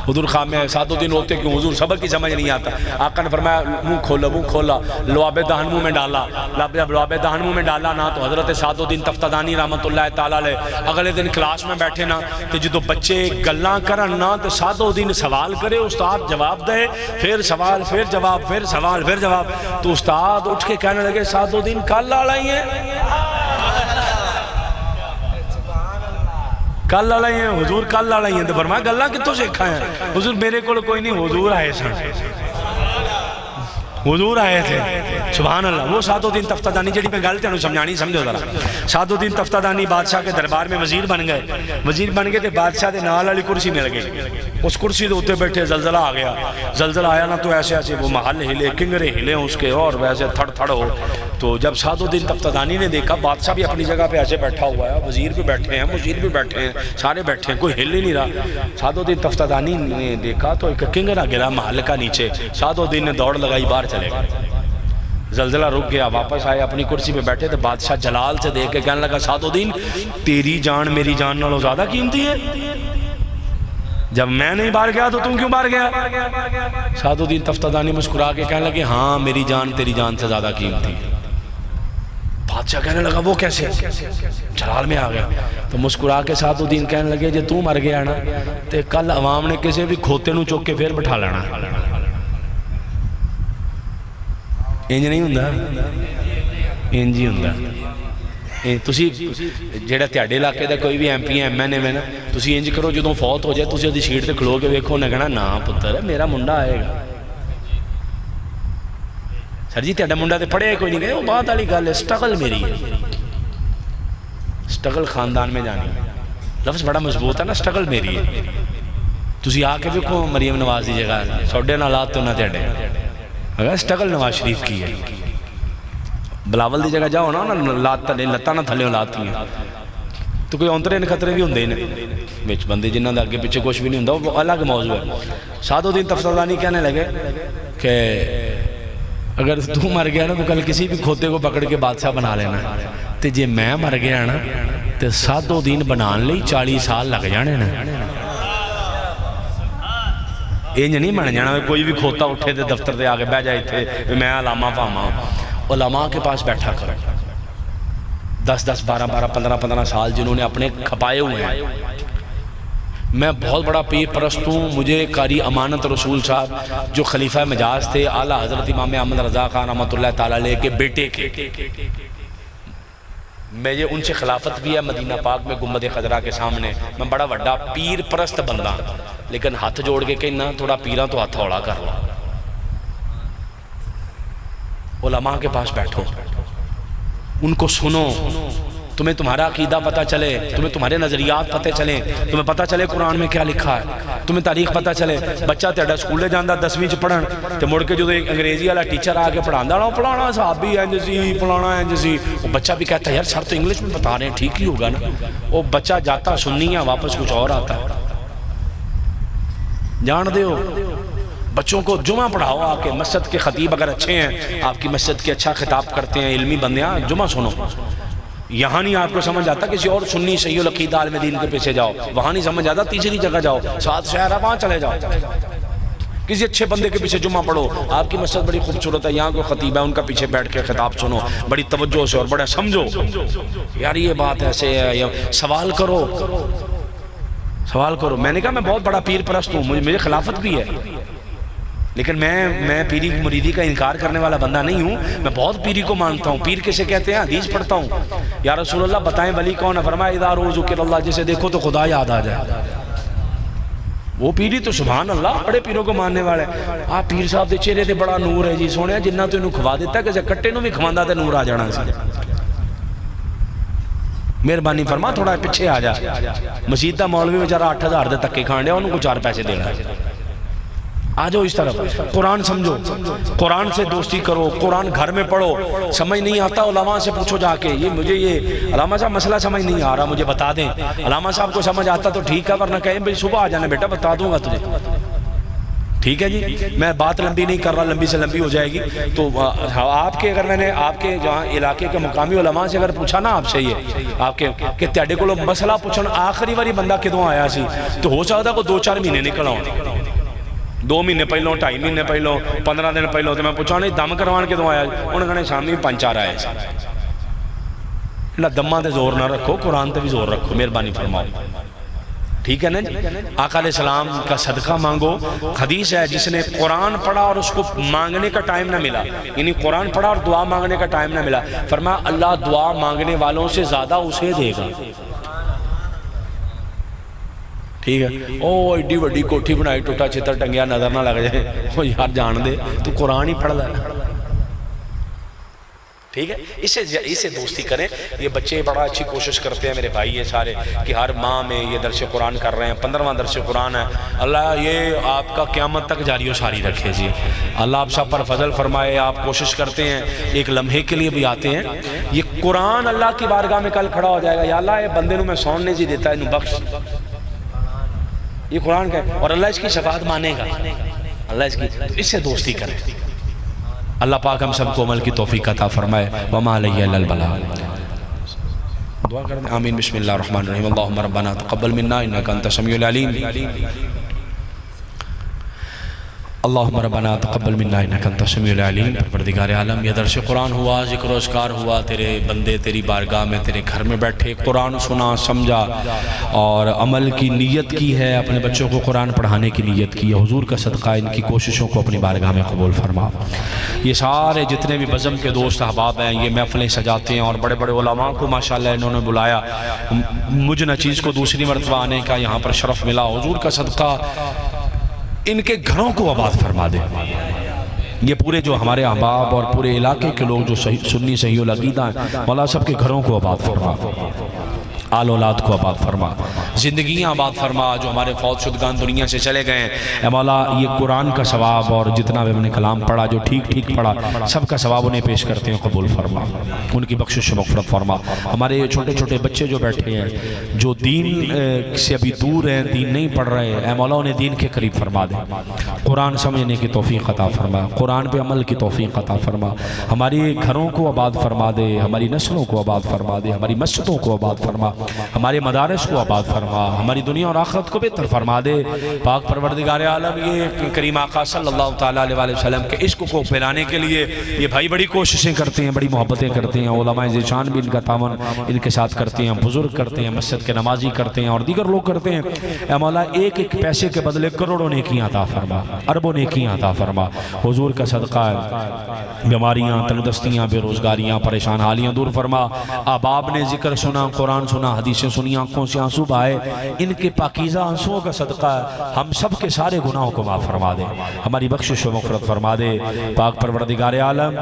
حضور خواب میں سعد الدین روتے کیوں؟ حضور سبق کی سمجھ نہیں آتا. آقا نے فرمایا منہ کھولا، لعاب دہن منہ میں ڈالا. جب لعاب دہن منہ میں ڈالا نا تو حضرت سعد الدین تفتازانی رحمت اللہ تعالیٰ علیہ اگلے دن کلاس میں بیٹھے نا تو جدو بچے گلاں کرن نا تو سعد الدین سوال کرے، استاد جواب دے، پھر سوال، پھر جواب، پھر سوال، پھر جواب. تو استاد اٹھ کے کہنے لگے سعد الدین کل آلائی ہیں، کل آلائی ہیں حضور، کل آلائی ہیں. تو فرمایا گلہ کتوں سیکھا ہے؟ حضور میرے کو کوئی نہیں، حضور آئے سن، حضور آئے تھے. سبحان اللہ. وہ سعد الدین تفتازانی جڑی میں گل تینوں سمجھانی سمجھو ذرا. سعد الدین تفتازانی بادشاہ کے دربار میں وزیر بن گئے. وزیر بن گئے تو بادشاہ دے نال والی کرسی مل گئی. اس کرسی دے اوتے بیٹھے زلزلہ آ گیا. زلزلہ آیا نا تو ایسے ایسے وہ محل ہلے، کنگرے ہلے اس کے، اور ویسے تھڑ تھڑ ہو. تو جب سعد الدین تفتازانی نے دیکھا بادشاہ بھی اپنی جگہ پہ ایسے بیٹھا ہوا ہے، وزیر بھی بیٹھے ہیں، مشیر بھی بیٹھے ہیں، سارے بیٹھے ہیں، کوئی ہل ہی نہیں رہا. سعد الدین تفتازانی نے دیکھا تو ایک کنگرا گرا محل کا نیچے. سعد الدین نے دوڑ لگائی، باہر چلے گئے. زلزلہ رک گیا، واپس آئے اپنی کرسی پہ بیٹھے تو بادشاہ جلال سے دیکھ کے کہنے لگا سعد الدین تیری جان میری جان نالوں زیادہ قیمتی ہے، جب میں نہیں باہر گیا تو تم کیوں باہر گیا؟ سعد الدین تفتازانی مسکرا کے کہنے لگے ہاں میری جان تیری جان سے زیادہ قیمتی ہے. بادشاہ کہنے لگا وہ کیسے؟ جلال میں آ گیا. تو مسکرا کے سعد الدین کہنے لگے جے تو مر گیا نا تو کل عوام نے کسی بھی کھوتے نو چوک کے پھر بٹھا لینا. انج نہیں ہوندا، انج ہی ہوندا. تسی جیڑا تہاڈے علاقے دا کوئی بھی ایم پی ایم این اے نا، تسی انج کرو جدوں فوت ہو جائے تسی اودی سیٹ تے کھلو کے ویکھو، نہ کہنا نا پتر میرا منڈا آئے گا. سر جی تہاڈا منڈا تے پڑھے کوئی نہیں گئے، وہ بات والی گل ہے. سٹرگل میری ہے، سٹرگل خاندان میں جانی. لفظ بڑا مضبوط ہے نا، سٹرگل میری ہے. تسی آ کے ویکھو مریم نواز دی جگہ سوڈے نال ہاتھ تو نہ تہاڈے، اگر سٹرگل نواز شریف کی ہے. بلاول دی جگہ جاؤ نا لتاں نہ تھلیوں لاتی ہیں تو کوئی اونترے خطرے بھی ہوندے نے وچ بندے جنہاں دے اگے پیچھے کچھ بھی نہیں ہوندا، وہ الگ موضوع ہے. سعد الدین تفتازانی کہنے لگے کہ اگر تو مر گیا نا تو کل کسی بھی کھوتے کو پکڑ کے بادشاہ بنا لینا تے جے میں مر گیا نا تے 7 دن بنان لئی 40 سال لگ جانے نا انج نہیں بن جانا کوئی بھی کھوتا اٹھے تے دفتر دے آگے بہ جائے تھے میں علامہ پاما علماء کے پاس بیٹھا کرو 10 12 15 سال جنہوں نے اپنے کھپائے ہوئے ہیں میں بہت بڑا پیر پرست ہوں مجھے قاری امانت رسول صاحب جو خلیفہ مجاز تھے اعلیٰ حضرت امام احمد رضا خان رحمۃ اللہ تعالیٰ علیہ کے بیٹے کے میں ان سے خلافت بھی ہے مدینہ پاک میں گنبد خضرا کے سامنے میں بڑا بڑا پیر پرست بندہ لیکن ہاتھ جوڑ کے کہنا تھوڑا پیرا تو ہاتھ اوڑا کر لو علماء کے پاس بیٹھو ان کو سنو تمہیں تمہارا عقیدہ پتہ چلے تمہیں تمہارے نظریات پتہ چلیں تمہیں پتہ چلے قرآن میں کیا لکھا ہے تمہیں تاریخ پتہ چلے بچہ تیڑا سکولے جاندہ 10ویں چ پڑھن تے مڑ کے جو انگریزی والا ٹیچر آ کے پڑھاندا نا فلانا صاحب بھی انج سی فلانا انج سی وہ بچہ بھی کہتا ہے یار سر تو انگلش میں بتا رہے ہیں ٹھیک ہی ہوگا نا وہ بچہ جاتا سننی ہے واپس کچھ اور آتا ہے جان دیو بچوں کو جمعہ پڑھاؤ آپ کے مسجد کے خطیب اگر اچھے ہیں آپ کی مسجد کے اچھا خطاب کرتے ہیں علمی بندیاں جمعہ سنو یہاں نہیں آپ کو سمجھ آتا کسی اور سنی صحیح العقیدہ عالم دین کے پیچھے جاؤ وہاں نہیں سمجھ آتا تیسری جگہ جاؤ 7 شہر ہے وہاں چلے جاؤ کسی اچھے بندے کے پیچھے جمعہ پڑھو آپ کی مسجد بڑی خوبصورت ہے یہاں کو خطیب ہے ان کا پیچھے بیٹھ کے خطاب سنو بڑی توجہ سے اور بڑا سمجھو یار یہ بات ایسے ہے سوال کرو میں نے کہا میں بہت بڑا پیر پرست ہوں مجھے خلافت بھی ہے لیکن میں پیری مریدی کا انکار کرنے والا بندہ نہیں ہوں میں بہت پیری کو مانتا ہوں پیر کسے کہتے ہیں حدیث پڑھتا ہوں یا رسول اللہ بتائیں ولی کون ہے فرمایا اذا ذکر اللہ جسے دیکھو تو خدا یاد آ جائے وہ پیری تو سبحان اللہ بڑے پیروں کو ماننے والے آپ پیر صاحب دے چہرے تے بڑا نور ہے جی سونے جنہ تو انہوں کھوا دیتا ہے کہ کٹے نو بھی کھواندا تے نور آ جانا سی مہربانی فرما تھوڑا پیچھے آ جا مسجد دا مولوی بیچارہ 8000 دے تکے کھان ڈیا انہوں کو 4 پیسے دینا ہے آ جاؤ اس طرف قرآن سمجھو قرآن سے دوستی کرو قرآن گھر میں پڑھو سمجھ نہیں آتا علماء سے پوچھو جا کے مجھے یہ علامہ صاحب مسئلہ سمجھ نہیں آ رہا مجھے بتا دیں علامہ صاحب کو سمجھ آتا تو ٹھیک ہے ورنہ کہیں بھئی صبح آ جانا بیٹا بتا دوں گا تجھے ٹھیک ہے جی میں بات لمبی نہیں کر رہا لمبی سے لمبی ہو جائے گی تو آپ کے اگر میں نے آپ کے جہاں علاقے کے مقامی علماء سے اگر پوچھا نا آپ سے یہ آپ کے کہ تیڑے کو مسئلہ پوچھنا آخری واری بندہ کدوں آیا سی تو ہو سکتا ہے کو 2-4 مہینے نکل آؤں 2 مہینے پہلوں 2.5 مہینے پہلوں 15 دن پہلوں تو میں پوچھا نہیں دم کروان کے دوں آیا انہوں نے شامی 5-4 آئے اللہ دمہ دے زور نہ رکھو قرآن تے بھی زور رکھو مہربانی فرماؤ ٹھیک ہے نا آقا علیہ السلام کا صدقہ مانگو حدیث ہے جس نے قرآن پڑھا اور اس کو مانگنے کا ٹائم نہ ملا یعنی قرآن پڑھا اور دعا مانگنے کا ٹائم نہ ملا فرمایا اللہ دعا مانگنے والوں سے زیادہ اسے دے گا ٹھیک ہے او ایڈی وڈی کوٹھی بنائی ٹوٹا چھتر ٹنگیا نظر نہ لگ جائے وہ یار جان دے تو قرآن ہی پڑھ لے ٹھیک ہے اسے دوستی کریں یہ بچے بڑا اچھی کوشش کرتے ہیں میرے بھائی یہ سارے کہ ہر ماہ میں یہ درس قرآن کر رہے ہیں 15واں درس قرآن ہے اللہ یہ آپ کا قیامت تک جاری و ساری رکھے جی اللہ آپ سب پر فضل فرمائے آپ کوشش کرتے ہیں ایک لمحے کے لیے بھی آتے ہیں یہ قرآن اللہ کی بارگاہ میں کل کھڑا ہو جائے گا یا اللہ یہ بندے نو میں سوننے جی دیتا ہے انہوں بخش یہ قرآن کا ہے اور اللہ اس کی شفاعت مانے گا اللہ اس سے دوستی کرے اللہ پاک ہم سب کو عمل کی توفیق عطا فرمائے وما علیہ الا البلاغ دعا کریں آمین بسم اللہ الرحمن الرحیم اللہم ربنا تقبل منا انکا انت سمیع العلیم اللہم ربنا تقبل منا انکا انت سمیع العلیم پروردگار عالم یہ درس قرآن ہوا ذکر و اذکار ہوا تیرے بندے تیری بارگاہ میں تیرے گھر میں بیٹھے قرآن سنا سمجھا اور عمل کی نیت کی ہے اپنے بچوں کو قرآن پڑھانے کی نیت کی ہے حضور کا صدقہ ان کی کوششوں کو اپنی بارگاہ میں قبول فرما یہ سارے جتنے بھی بزم کے دوست احباب ہیں یہ محفلیں سجاتے ہیں اور بڑے بڑے علماء کو ماشاءاللہ انہوں نے بلایا مجھ نچیز کو دوسری مرتبہ آنے کا یہاں پر شرف ملا حضور کا صدقہ ان کے گھروں کو آباد فرما دے یہ پورے جو ہمارے احباب اور پورے علاقے کے لوگ جو سنی صحیح العقیدہ ہیں مولا سب کے گھروں کو آباد فرما آل اولاد کو آباد فرما، زندگیاں آباد فرما، جو ہمارے فوت شدگان دنیا سے چلے گئے ہیں اے مولا یہ قرآن کا ثواب اور جتنا بھی ہم نے کلام پڑھا جو ٹھیک ٹھیک پڑھا سب کا ثواب انہیں پیش کرتے ہیں، قبول فرما، ان کی بخشش و مغفرت فرما۔ ہمارے چھوٹے چھوٹے بچے جو بیٹھے ہیں جو دین سے ابھی دور ہیں، دین نہیں پڑھ رہے، اے مولا انہیں دین کے قریب فرما دے، قرآن سمجھنے کی توفیق عطا فرما، قرآن پہ عمل کی توفیق عطا فرما، ہماری گھروں کو آباد فرما دے، ہماری نسلوں کو آباد فرما دے، ہماری مسجدوں کو آباد فرما، ہمارے مدارس کو آباد فرما، ہماری دنیا اور آخرت کو بہتر فرما دے۔ پاک پروردگار عالم یہ کریم آقا صلی اللہ تعالیٰ علیہ وسلم کے عشق کو پھیلانے کے لیے یہ بھائی بڑی کوششیں کرتے ہیں، بڑی محبتیں کرتے ہیں، علماء ذیشان بھی ان کا تعاون ان کے ساتھ کرتے ہیں، بزرگ کرتے ہیں، مسجد کے نمازی کرتے ہیں اور دیگر لوگ کرتے ہیں۔ اے مولا ایک ایک پیسے کے بدلے کروڑوں نیکیاں عطا فرما، اربوں نیکیاں عطا فرما، حضور کا صدقہ ہے، بیماریاں، تنگدستیاں، بے روزگاریاں، پریشان حالیاں دور فرما۔ احباب نے ذکر سنا، قرآن سنا، حدیثیں سنی، آنکھوں سے آنسو بہائے، ان کے پاکیزہ آنسوؤں کا صدقہ ہے، ہم سب کے سارے گناہوں کو معاف فرما دے، ہماری بخشش و مغفرت فرما دے۔ پاک پروردگار عالم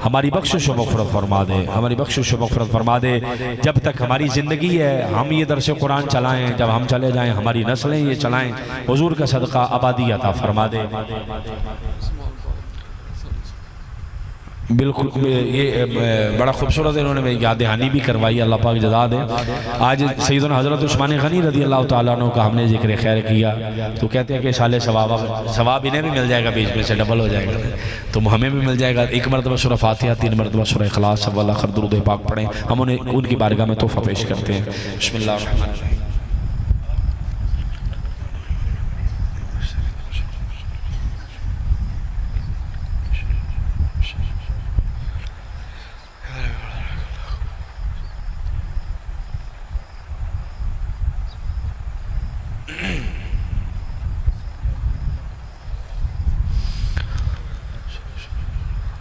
ہماری بخشش و مغفرت فرما دے، ہماری بخشش و مغفرت فرما دے۔ جب تک ہماری زندگی ہے ہم یہ درس قرآن چلائیں، جب ہم چلے جائیں ہماری نسلیں یہ چلائیں، حضور کا صدقہ آبادی عطا فرما دے۔ بالکل یہ بڑا خوبصورت انہوں نے یاد دہانی بھی کروائی، اللہ پاک جزا دے۔ آج سیدنا حضرت عثمان غنی رضی اللہ تعالیٰ عنہ کا ہم نے ذکر خیر کیا تو کہتے ہیں کہ سال ثواب انہیں بھی مل جائے گا، بیچ میں سے ڈبل ہو جائے گا، تو ہمیں بھی مل جائے گا۔ ایک مرتبہ سورہ فاتحہ، 3 مرتبہ سورہ اخلاص، سب اللہ خیر درود پاک پڑھیں، ہم انہیں ان کی بارگاہ میں تحفہ پیش کرتے ہیں۔ بسم اللہ الرحمن الرحیم۔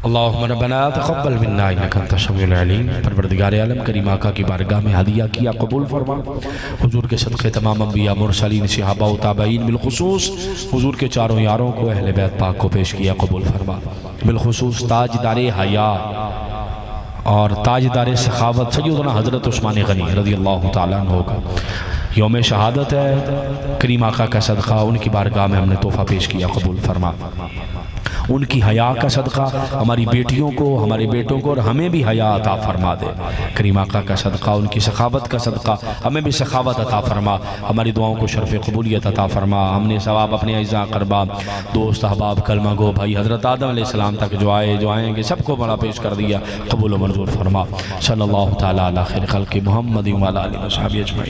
اللہم ربنا تقبل منا انک انت السمیع العلیم۔ پروردگار عالم کریم آقا کی بارگاہ میں ہدیہ کیا قبول فرما، حضور کے صدقے تمام انبیاء، مرسلین، صحابہ و تابعین، بالخصوص حضور کے چاروں یاروں کو، اہل بیت پاک کو پیش کیا قبول فرما، بالخصوص تاجدار حیا اور تاجدار سخاوت سیدنا حضرت عثمان غنی رضی اللہ تعالیٰ عنہ کا یوم شہادت ہے، کریم آقا کا صدقہ ان کی بارگاہ میں ہم نے تحفہ پیش کیا قبول فرما۔ ان کی حیا کا صدقہ ہماری بیٹیوں کو، ہمارے بیٹوں کو اور ہمیں بھی حیا عطا فرما دے، کریم آقا کا صدقہ ان کی سخاوت کا صدقہ ہمیں بھی سخاوت عطا فرما، ہماری دعاؤں کو شرف قبولیت عطا فرما۔ ہم نے ثواب اپنے اعزاء اقربا، دوست احباب، کلمہ گو بھائی حضرت آدم علیہ السلام تک جو آئیں گے سب کو بڑا پیش کر دیا، قبول و منظور فرما۔ صلی اللہ تعالیٰ علی خیر خلق محمد و علی آلہ و صحبہ اجمعین۔